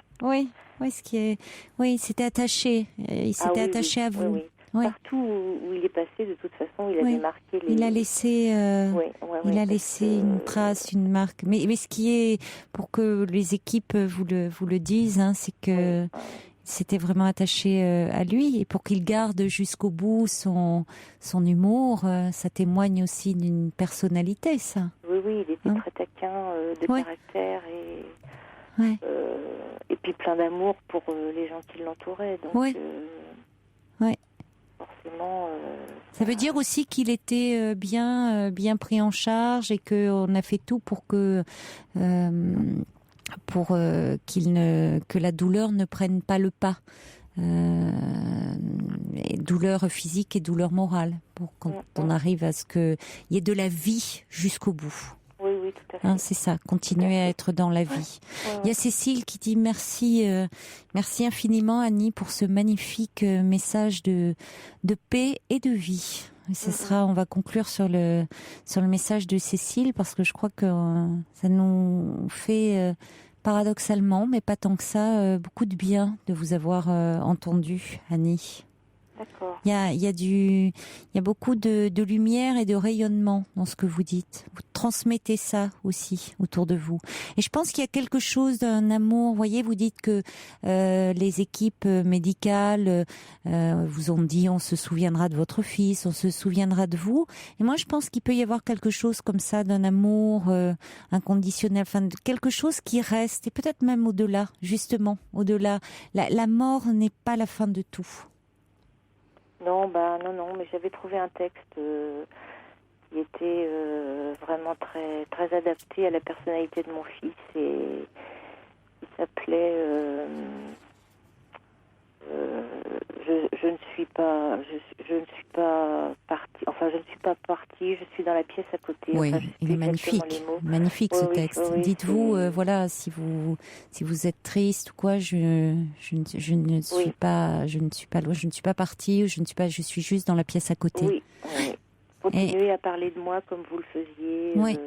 il s'était attaché. Il s'était attaché à vous. Oui. Oui. Partout où il est passé, de toute façon, il avait marqué les... Il a laissé, une trace, une marque. Mais ce qui est, pour que les équipes vous le disent, c'est que c'était vraiment attaché à lui, et pour qu'il garde jusqu'au bout son humour, ça témoigne aussi d'une personnalité, ça. Oui, il était très taquin de caractère et puis plein d'amour pour les gens qui l'entouraient. Donc, forcément, Ça veut dire aussi qu'il était bien pris en charge et qu'on a fait tout pour que que la douleur ne prenne pas le pas. Et douleur physique et douleur morale, pour quand on arrive à ce qu'il y ait de la vie jusqu'au bout. Oui, tout à fait. C'est ça, continuer à être dans la vie. Il y a Cécile qui dit merci infiniment Annie pour ce magnifique message de paix et de vie. Et on va conclure sur le message de Cécile, parce que je crois que ça nous fait paradoxalement, mais pas tant que ça, beaucoup de bien de vous avoir entendu, Annie. D'accord. Il y a beaucoup de lumière et de rayonnement dans ce que vous dites. Vous transmettez ça aussi autour de vous. Et je pense qu'il y a quelque chose d'un amour. Vous voyez, vous dites que les équipes médicales vous ont dit on se souviendra de votre fils, on se souviendra de vous. Et moi, je pense qu'il peut y avoir quelque chose comme ça d'un amour inconditionnel, enfin quelque chose qui reste, et peut-être même au-delà, justement, au-delà. La mort n'est pas la fin de tout. Non, mais j'avais trouvé un texte qui était vraiment très, très adapté à la personnalité de mon fils, et il s'appelait je ne suis pas partie, je suis dans la pièce à côté. Oui, il est magnifique ce texte. Dites-vous, voilà, si vous êtes triste ou quoi, je ne suis pas loin, je ne suis pas partie, je suis juste dans la pièce à côté. Oui. Continuez à parler de moi comme vous le faisiez. Oui.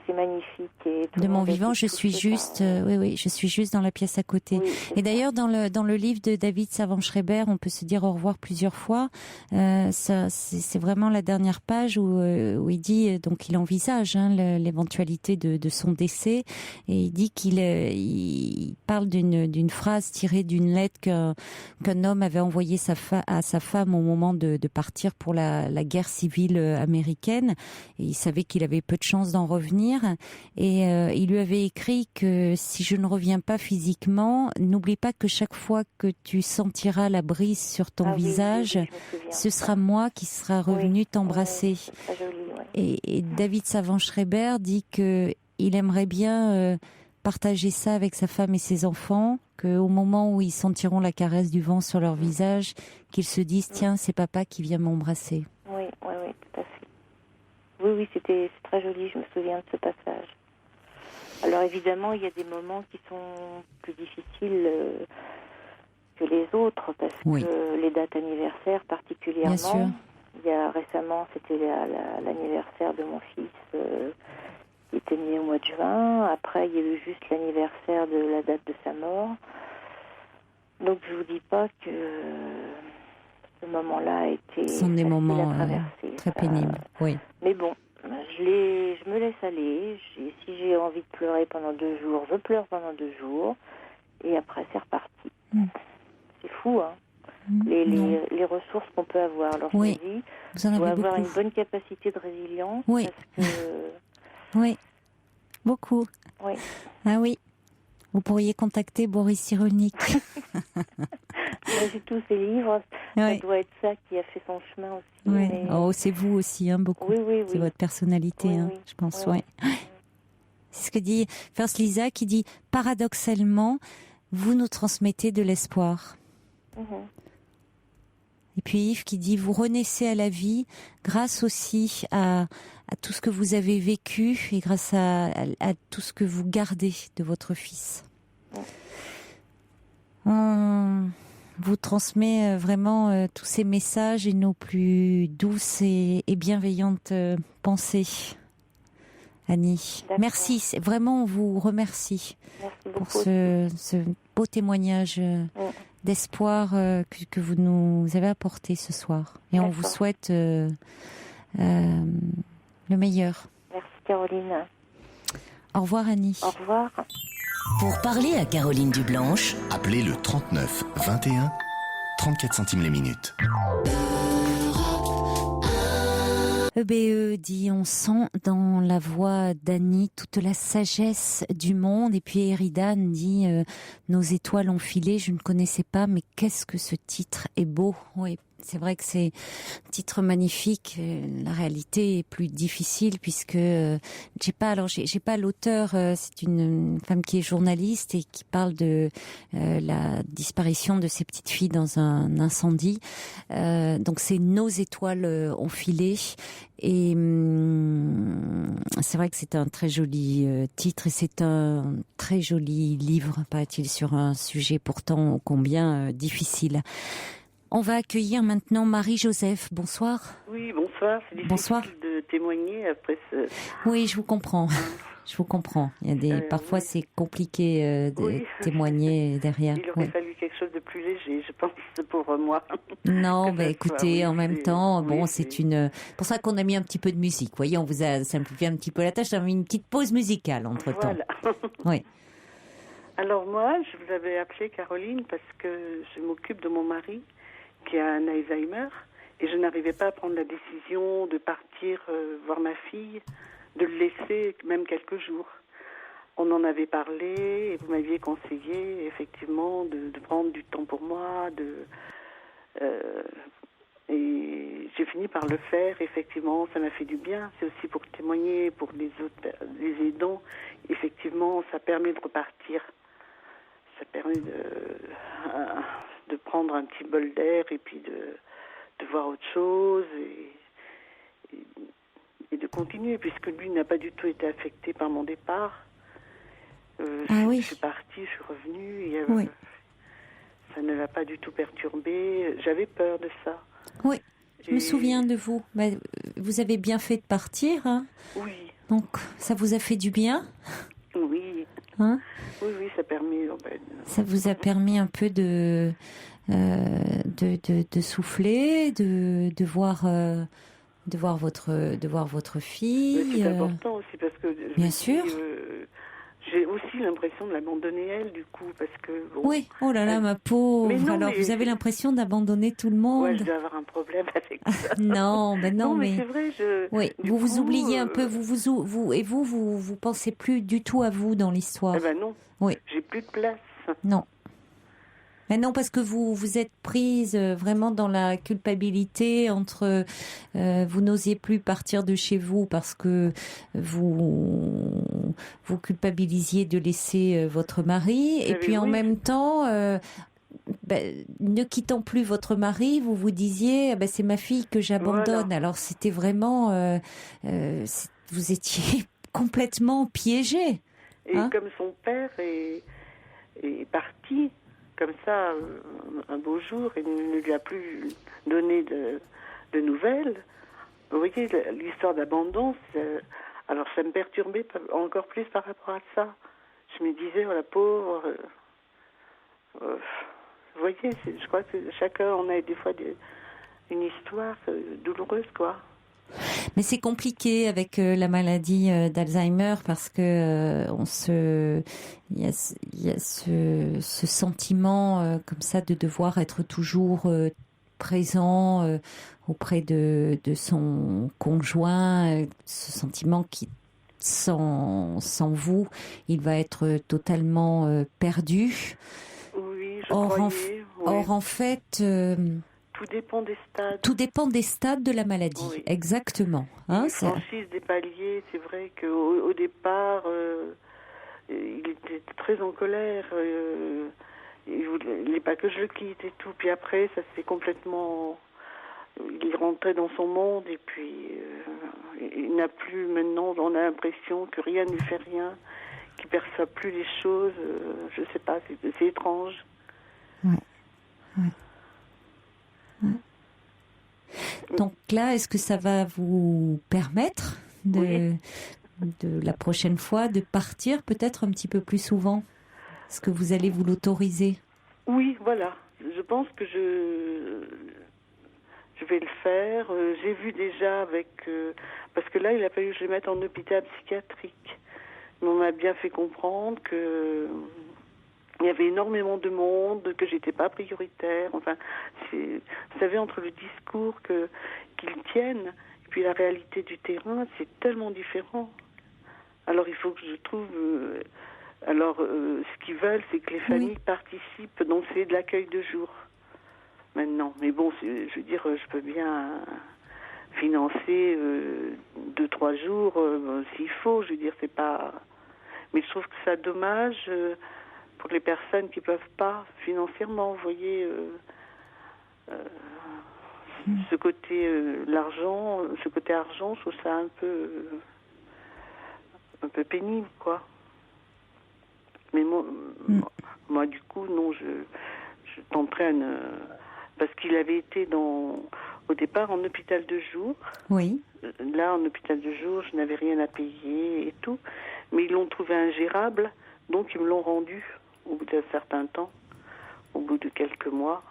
C'est magnifique. Et de mon vivant, je suis juste, je suis juste dans la pièce à côté. Oui, et d'ailleurs, dans le livre de David Savant-Schreiber, on peut se dire au revoir plusieurs fois. C'est vraiment la dernière page où il dit, donc il envisage l'éventualité de son décès, et il dit il parle d'une phrase tirée d'une lettre qu'un homme avait envoyée à sa femme au moment de partir pour la guerre civile américaine. Et il savait qu'il avait peu de chance d'en revenir. Et il lui avait écrit que si je ne reviens pas physiquement, n'oublie pas que chaque fois que tu sentiras la brise sur ton visage, ce sera moi qui sera revenu t'embrasser. C'est très joli, et David Savant-Schreiber dit que il aimerait bien partager ça avec sa femme et ses enfants, qu'au moment où ils sentiront la caresse du vent sur leur visage, qu'ils se disent tiens, c'est papa qui vient m'embrasser. Oui, tout à fait. Oui, c'est très joli, je me souviens de ce passage. Alors évidemment, il y a des moments qui sont plus difficiles que les autres, parce que les dates anniversaires particulièrement. Bien sûr. Il y a récemment, c'était l'anniversaire de mon fils qui était né au mois de juin. Après, il y a eu juste l'anniversaire de la date de sa mort. Donc je vous dis pas que ce moment-là a été ce sont des moments très pénibles. Oui. Mais bon, je me laisse aller. Si j'ai envie de pleurer pendant 2 jours, je pleure pendant 2 jours. Et après, c'est reparti. C'est fou, hein. Les ressources qu'on peut avoir. Alors je me dis, on doit avoir une bonne capacité de résilience. Oui. Parce que... Oui, beaucoup. Oui. Ah oui. Vous pourriez contacter Boris Cyrulnik. J'ai tous ces livres. Ça doit être ça qui a fait son chemin aussi. Oui. Mais... Oh, c'est vous aussi, beaucoup. Oui. C'est votre personnalité, je pense. Oui. C'est ce que dit First Lisa, qui dit paradoxalement, vous nous transmettez de l'espoir. Et puis Yves qui dit vous renaissez à la vie grâce aussi à tout ce que vous avez vécu et grâce à tout ce que vous gardez de votre fils. On vous transmet vraiment tous ces messages et nos plus douces et bienveillantes pensées. Annie, merci. Vraiment, on vous remercie pour ce beau témoignage d'espoir que vous nous avez apporté ce soir. Et on vous souhaite le meilleur. Merci Caroline. Au revoir Annie. Au revoir. Pour parler à Caroline Dublanche, appelez le 39 21 34 centimes les minutes. EBE dit on sent dans la voix d'Annie toute la sagesse du monde. Et puis Eridan dit nos étoiles ont filé, je ne connaissais pas, mais qu'est-ce que ce titre est beau. Oui, C'est vrai que c'est un titre magnifique. La réalité est plus difficile puisque j'ai pas l'auteur. C'est une femme qui est journaliste et qui parle de la disparition de ces petites filles dans un incendie. Donc c'est Nos étoiles ont filé. Et c'est vrai que c'est un très joli titre et c'est un très joli livre, paraît-il, sur un sujet pourtant ô combien difficile. On va accueillir maintenant Marie-Joseph. Bonsoir. Oui, bonsoir. C'est difficile Bonsoir. de témoigner après ce... Oui, je vous comprends. Je vous comprends. Il y a parfois, c'est compliqué de témoigner derrière. Il aurait fallu quelque chose de plus léger, je pense, pour moi. Non, écoutez, en même temps, c'est pour ça qu'on a mis un petit peu de musique. Vous voyez, on vous a simplifié un petit peu la tâche. On a mis une petite pause musicale entre-temps. Voilà. Oui. Alors moi, je vous avais appelé Caroline parce que je m'occupe de mon mari qui a un Alzheimer et je n'arrivais pas à prendre la décision de partir voir ma fille, de le laisser même quelques jours. On en avait parlé et vous m'aviez conseillé effectivement de prendre du temps pour moi, et j'ai fini par le faire. Effectivement, ça m'a fait du bien. C'est aussi pour témoigner pour les autres, les aidants. Effectivement, ça permet de repartir. Ça permet de prendre un petit bol d'air et puis de voir autre chose et de continuer, puisque lui n'a pas du tout été affecté par mon départ. Je suis partie, je suis revenue, ça ne l'a pas du tout perturbé. J'avais peur de ça. Oui, je me souviens de vous. Vous avez bien fait de partir. Hein. Oui. Donc, ça vous a fait du bien ? Oui. Hein ? Oui, ça permet. Ça vous a permis un peu de souffler, de voir votre fille. C'est important aussi parce que bien sûr. J'ai aussi l'impression de l'abandonner elle du coup parce que oui, oh là là ma pauvre. Alors vous avez l'impression d'abandonner tout le monde. Ouais, je dois avoir un problème avec ça. non, mais c'est vrai. Oui, vous oubliez un peu, vous pensez plus du tout à vous dans l'histoire. Eh ben non. Oui. J'ai plus de place. Non. Mais non, parce que vous êtes prise vraiment dans la culpabilité entre vous n'osiez plus partir de chez vous parce que vous culpabilisiez de laisser votre mari et puis en même temps ne quittant plus votre mari, vous vous disiez c'est ma fille que j'abandonne. Voilà. Alors c'était vraiment vous étiez complètement piégée. Et comme son père est parti comme ça, un beau jour, et ne lui a plus donné de nouvelles. Vous voyez, l'histoire d'abandon, alors ça me perturbait encore plus par rapport à ça. Je me disais, oh la pauvre... vous voyez, je crois que chacun, on a des fois une histoire douloureuse, quoi. Mais c'est compliqué avec la maladie d'Alzheimer parce que il y a ce sentiment comme ça de devoir être toujours présent auprès de son conjoint, ce sentiment qui sans vous, il va être totalement perdu. Oui, je croyais. Or en fait. Tout dépend des stades. Tout dépend des stades de la maladie, oui. Exactement. Hein, franchise des paliers, c'est vrai qu'au départ, il était très en colère. Il voulait pas que je le quitte et tout. Puis après, ça s'est complètement... Il rentrait dans son monde et puis il n'a plus maintenant... On a l'impression que rien ne lui fait rien, qu'il ne perçoit plus les choses. Je sais pas, c'est étrange. Ouais. Donc là, est-ce que ça va vous permettre de la prochaine fois de partir peut-être un petit peu plus souvent ? Est-ce que vous allez vous l'autoriser ? Oui, voilà. Je pense que je vais le faire. J'ai vu déjà avec... parce que là, il a fallu que je le mette en hôpital psychiatrique. Mais on m'a bien fait comprendre que... Il y avait énormément de monde, que j'étais pas prioritaire. Enfin, vous savez, entre le discours qu'ils tiennent et puis la réalité du terrain, c'est tellement différent. Alors, il faut que je trouve... ce qu'ils veulent, c'est que les familles participent. Donc, c'est de l'accueil de jour. maintenant. Mais bon, je veux dire, je peux bien financer 2-3 jours s'il faut. Je veux dire, c'est pas... Mais je trouve que c'est dommage pour les personnes qui peuvent pas financièrement, vous voyez... ce côté l'argent, ce côté argent, je trouve ça un peu pénible, quoi. Mais moi du coup, non, je t'entraîne parce qu'il avait été au départ en hôpital de jour. Oui. Là, en hôpital de jour, je n'avais rien à payer et tout, mais ils l'ont trouvé ingérable, donc ils me l'ont rendu au bout d'un certain temps, au bout de quelques mois.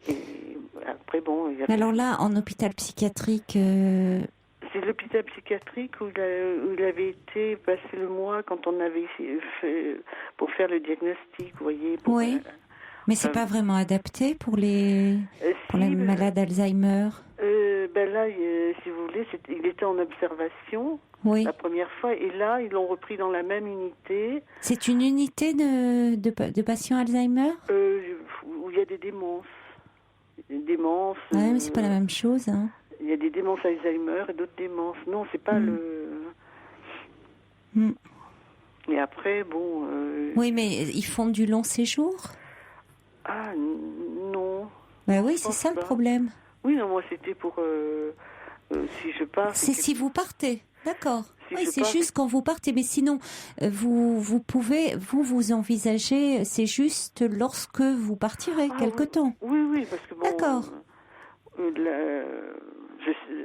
Et après, bon... Alors là, en hôpital psychiatrique... C'est l'hôpital psychiatrique où il avait été passé le mois quand on avait fait pour faire le diagnostic, vous voyez. Oui, mais c'est pas vraiment adapté pour les malades Alzheimer. Là, si vous voulez, il était en observation la première fois, et là, ils l'ont repris dans la même unité. C'est une unité de patients Alzheimer où il y a des démences. Démences. Oui, mais c'est pas la même chose. Hein. Il y a des démences Alzheimer et d'autres démences. Non, c'est pas Et après, bon... Oui, mais ils font du long séjour ? Ah, non. Ben oui, c'est ça le problème. Oui, non, moi, c'était pour... si je pars... C'est si vous partez, d'accord. Oui, c'est juste quand vous partez, mais sinon, vous pouvez, vous envisagez, c'est juste lorsque vous partirez, quelque temps. Oui, parce que bon... D'accord.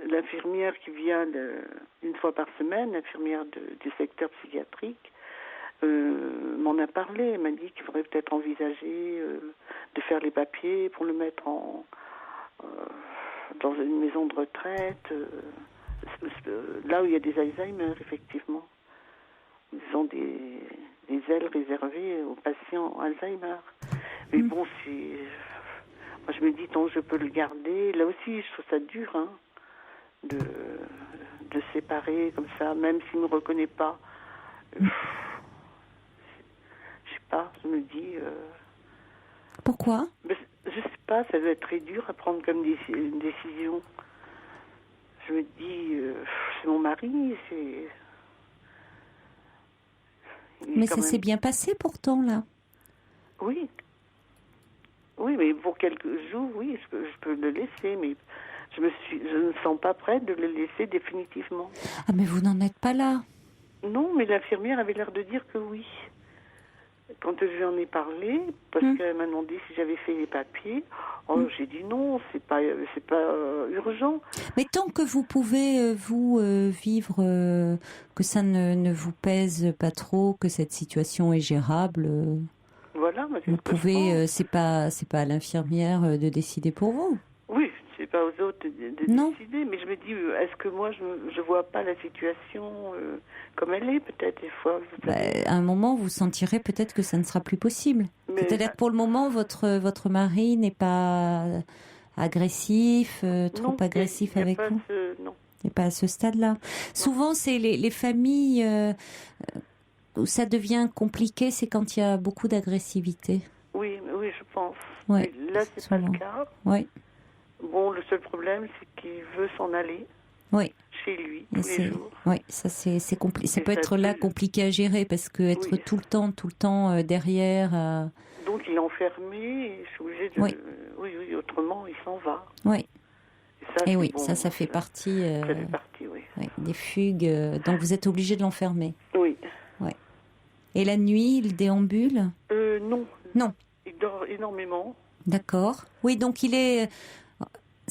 L'infirmière qui vient une fois par semaine, l'infirmière du secteur psychiatrique, m'en a parlé. Elle m'a dit qu'il faudrait peut-être envisager de faire les papiers pour le mettre dans une maison de retraite, là où il y a des Alzheimer, effectivement. Ils ont des ailes réservées aux patients Alzheimer. Mais bon, moi je me dis, tant que je peux le garder, là aussi je trouve ça dur, hein, de séparer comme ça, même s'il ne me reconnaît pas. Je sais pas, je me dis... Pourquoi ? Je sais pas, ça doit être très dur à prendre comme une décision. Je me dis, c'est mon mari, c'est... Mais ça s'est bien passé pourtant, là. Oui. Oui, mais pour quelques jours, oui, je peux le laisser, mais je ne sens pas prête de le laisser définitivement. Ah, mais vous n'en êtes pas là. Non, mais l'infirmière avait l'air de dire que oui. Quand je lui en ai parlé, parce qu'elle m'a demandé si j'avais fait les papiers, j'ai dit non, c'est pas urgent. Mais tant que vous pouvez vivre, que ça ne vous pèse pas trop, que cette situation est gérable, voilà. Vous pouvez, c'est pas à l'infirmière de décider pour vous. Oui, c'est pas aux autres de décider, mais je me dis, est-ce que moi je vois pas la situation comme elle est, peut-être des fois. À un moment, vous sentirez peut-être que ça ne sera plus possible. C'est-à-dire que pour le moment, votre mari n'est pas agressif, trop agressif avec vous. Non. Il n'est pas à ce stade-là. Souvent, c'est les familles où ça devient compliqué, c'est quand il y a beaucoup d'agressivité. Oui, je pense. Ouais, là, c'est pas le cas. Oui. Bon, le seul problème, c'est qu'il veut s'en aller. Oui. Chez lui, tous les jours. Oui, ça c'est compliqué. Ça peut être là compliqué à gérer parce que être tout le temps derrière. Donc il est enfermé et je suis obligée de. Oui, autrement il s'en va. Oui. Et oui, bon, ça fait partie. Ça fait partie, oui. Des fugues. Donc vous êtes obligé de l'enfermer. Oui. Ouais. Et la nuit, il déambule ? Non. Non. Il dort énormément. D'accord. Oui, donc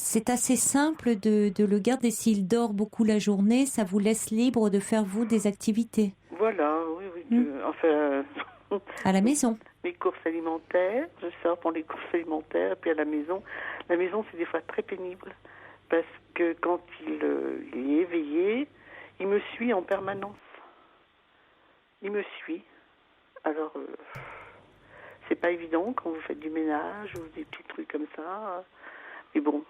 c'est assez simple de le garder. S'il dort beaucoup la journée, ça vous laisse libre de faire, vous, des activités. Voilà, oui. Enfin... À la maison. Les courses alimentaires, je sors pour les courses alimentaires, et puis à la maison, c'est des fois très pénible, parce que quand il est éveillé, il me suit en permanence. Il me suit. Alors, c'est pas évident quand vous faites du ménage ou des petits trucs comme ça, mais bon.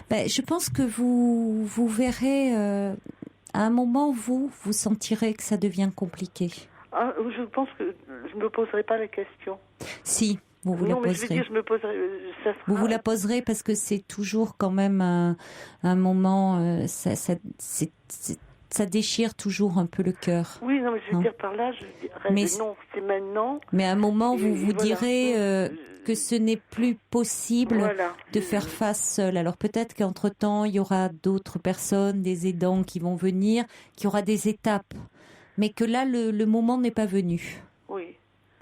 Je pense que vous verrez, à un moment, vous sentirez que ça devient compliqué. Ah, je pense que je ne me poserai pas la question. Si, Vous vous non, la mais je veux poserez. dire, je me poserai. Ça sera... Vous la poserez parce que c'est toujours quand même un moment, ça déchire toujours un peu le cœur. Oui, non, mais je veux dire par là, je dirais non, c'est maintenant. Mais à un moment, vous vous voilà. direz que ce n'est plus possible de faire face seul. Alors peut-être qu'entre-temps, il y aura d'autres personnes, des aidants qui vont venir, qu'il y aura des étapes. Mais que là, le moment n'est pas venu. Oui.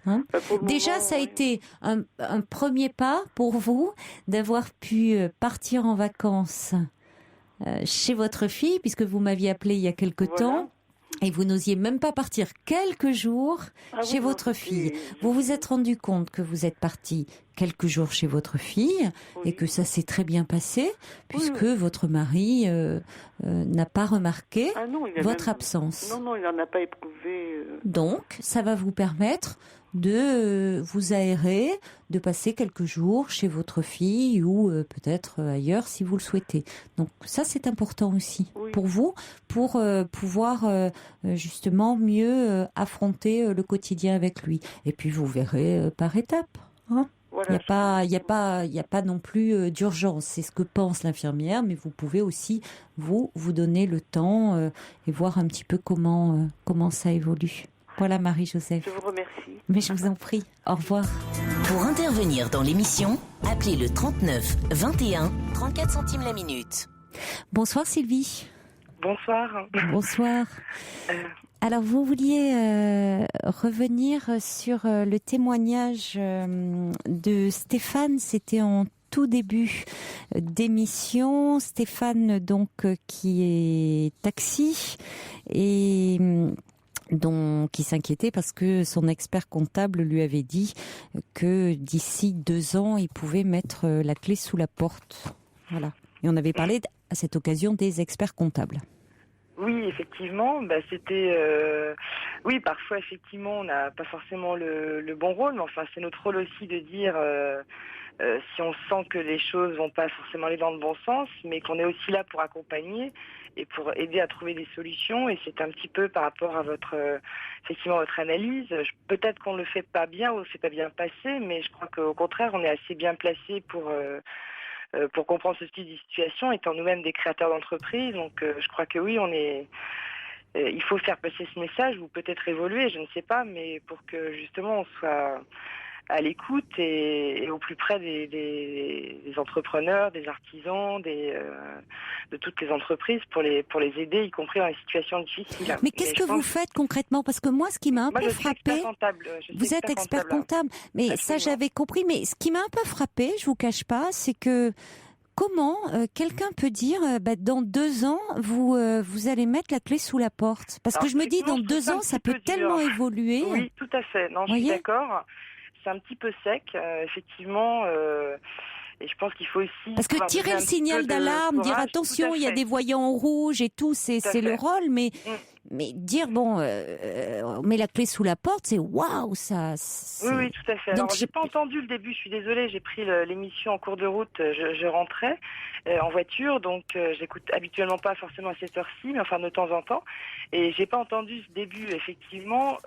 Hein? Déjà, ça a été un premier pas pour vous d'avoir pu partir en vacances chez votre fille, puisque vous m'aviez appelé il y a quelque temps. Et vous n'osiez même pas partir quelques jours chez votre fille. Vous vous êtes rendu compte que vous êtes parti quelques jours chez votre fille et que ça s'est très bien passé puisque votre mari n'a pas remarqué votre absence. Non, il n'en a pas éprouvé. Donc, ça va vous permettre de vous aérer, de passer quelques jours chez votre fille ou peut-être ailleurs si vous le souhaitez. Donc ça c'est important aussi pour vous, pour pouvoir justement mieux affronter le quotidien avec lui. Et puis vous verrez par étapes. Hein. Il n'y a pas non plus d'urgence. C'est ce que pense l'infirmière, mais vous pouvez aussi vous donner le temps et voir un petit peu comment ça évolue. Voilà Marie-Joseph. Je vous remercie. Mais je vous en prie. Au revoir. Pour intervenir dans l'émission, appelez le 39 21 34 centimes la minute. Bonsoir Sylvie. Bonsoir. Bonsoir. Alors vous vouliez revenir sur le témoignage de Stéphane, c'était en tout début d'émission. Stéphane donc qui est taxi et qui s'inquiétait parce que son expert comptable lui avait dit que d'ici 2 ans, il pouvait mettre la clé sous la porte. Voilà. Et on avait parlé à cette occasion des experts comptables. Oui, effectivement, c'était... Oui, parfois, effectivement, on n'a pas forcément le bon rôle, mais enfin, c'est notre rôle aussi de dire... si on sent que les choses vont pas forcément aller dans le bon sens, mais qu'on est aussi là pour accompagner et pour aider à trouver des solutions. Et c'est un petit peu par rapport à votre analyse. Peut-être qu'on le fait pas bien ou c'est pas bien passé, mais je crois qu'au contraire, on est assez bien placé pour comprendre ce type de situation, étant nous-mêmes des créateurs d'entreprise. Donc, je crois que oui, il faut faire passer ce message ou peut-être évoluer, je ne sais pas, mais pour que justement on soit à l'écoute et au plus près des entrepreneurs, des artisans, de toutes les entreprises pour les aider, y compris dans les situations difficiles. Mais qu'est-ce que vous faites concrètement? Parce que moi, ce qui m'a un peu frappé, vous êtes expert comptable, mais ça j'avais compris. Mais ce qui m'a un peu frappé, je vous cache pas, c'est que comment quelqu'un peut dire dans 2 ans vous allez mettre la clé sous la porte? Parce que je me dis dans 2 ans ça peut tellement évoluer. Oui, tout à fait. Non, je suis d'accord. C'est un petit peu sec, effectivement, et je pense qu'il faut aussi... Parce que tirer le signal d'alarme, dire attention, il y a des voyants en rouge et tout, c'est le rôle, mais dire, on met la clé sous la porte, c'est waouh, ça... Oui, tout à fait. Alors, j'ai pas entendu le début, je suis désolée, j'ai pris l'émission en cours de route, je rentrais en voiture, donc j'écoute habituellement pas forcément à cette heure-ci, mais enfin de temps en temps, et j'ai pas entendu ce début, effectivement...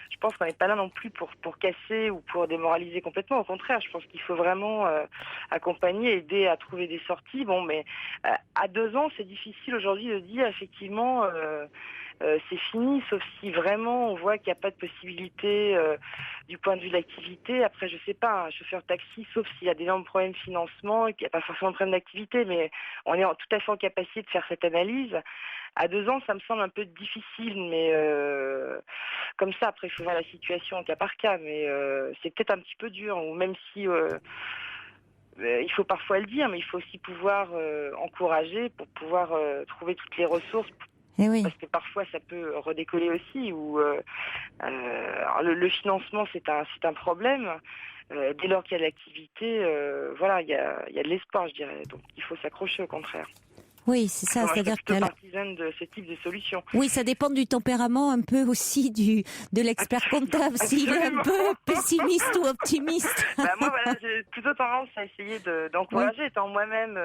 Je pense qu'on n'est pas là non plus pour casser ou pour démoraliser complètement. Au contraire, je pense qu'il faut vraiment accompagner, aider à trouver des sorties. Bon, mais à 2 ans, c'est difficile aujourd'hui de dire effectivement c'est fini, sauf si vraiment on voit qu'il n'y a pas de possibilité du point de vue de l'activité. Après, je sais pas, un chauffeur taxi, sauf s'il y a d'énormes problèmes de financement et qu'il n'y a pas forcément de problème d'activité, mais on est tout à fait en capacité de faire cette analyse. À 2 ans, ça me semble un peu difficile, mais comme ça, après, il faut voir la situation au cas par cas, mais c'est peut-être un petit peu dur, ou même si il faut parfois le dire, mais il faut aussi pouvoir encourager pour pouvoir trouver toutes les ressources. Parce que parfois, ça peut redécoller aussi, ou le financement, c'est un problème. Dès lors qu'il y a de l'activité, il y a de l'espoir, je dirais. Donc, il faut s'accrocher au contraire. Oui, c'est ça, c'est-à-dire que partisane de ce type de solution. Oui, ça dépend du tempérament un peu aussi de l'expert comptable, s'il est un peu pessimiste ou optimiste. Moi, voilà, j'ai plutôt tendance à essayer d'encourager, étant moi-même,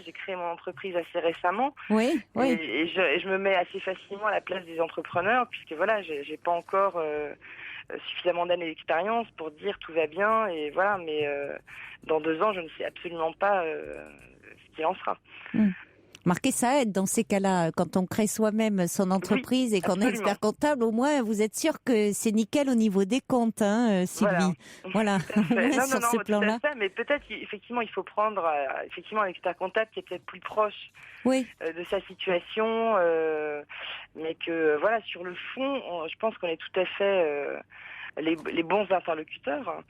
j'ai créé mon entreprise assez récemment. Oui, oui. Et je me mets assez facilement à la place des entrepreneurs, puisque voilà, j'ai pas encore suffisamment d'années d'expérience pour dire tout va bien, et voilà, mais dans 2 ans, je ne sais absolument pas ce qu'il en sera. Marquez, ça aide dans ces cas-là, quand on crée soi-même son entreprise et qu'on est expert comptable, au moins vous êtes sûr que c'est nickel au niveau des comptes, Sylvie. Voilà. Sur ce plan-là. Mais peut-être effectivement il faut prendre effectivement un expert comptable qui est peut-être plus proche de sa situation, mais que voilà, sur le fond, je pense qu'on est tout à fait les bons interlocuteurs,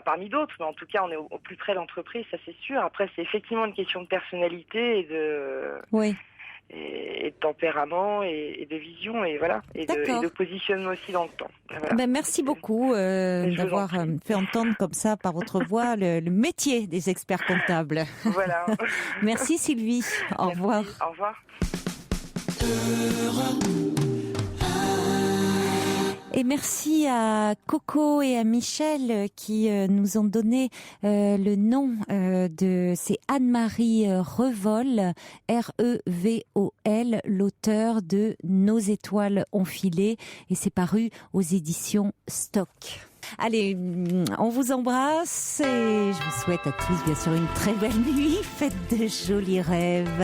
parmi d'autres, mais en tout cas on est au plus près de l'entreprise, ça c'est sûr. Après c'est effectivement une question de personnalité et de tempérament et de vision et de positionnement aussi dans le temps. Voilà. Merci beaucoup d'avoir fait entendre comme ça par votre voix le métier des experts comptables. Voilà. Merci Sylvie. Au revoir. Au revoir. Et merci à Coco et à Michel qui nous ont donné le nom c'est Anne-Marie Revol, R-E-V-O-L, l'auteur de Nos étoiles ont filé, et c'est paru aux éditions Stock. Allez, on vous embrasse et je vous souhaite à tous bien sûr une très belle nuit, faites de jolis rêves.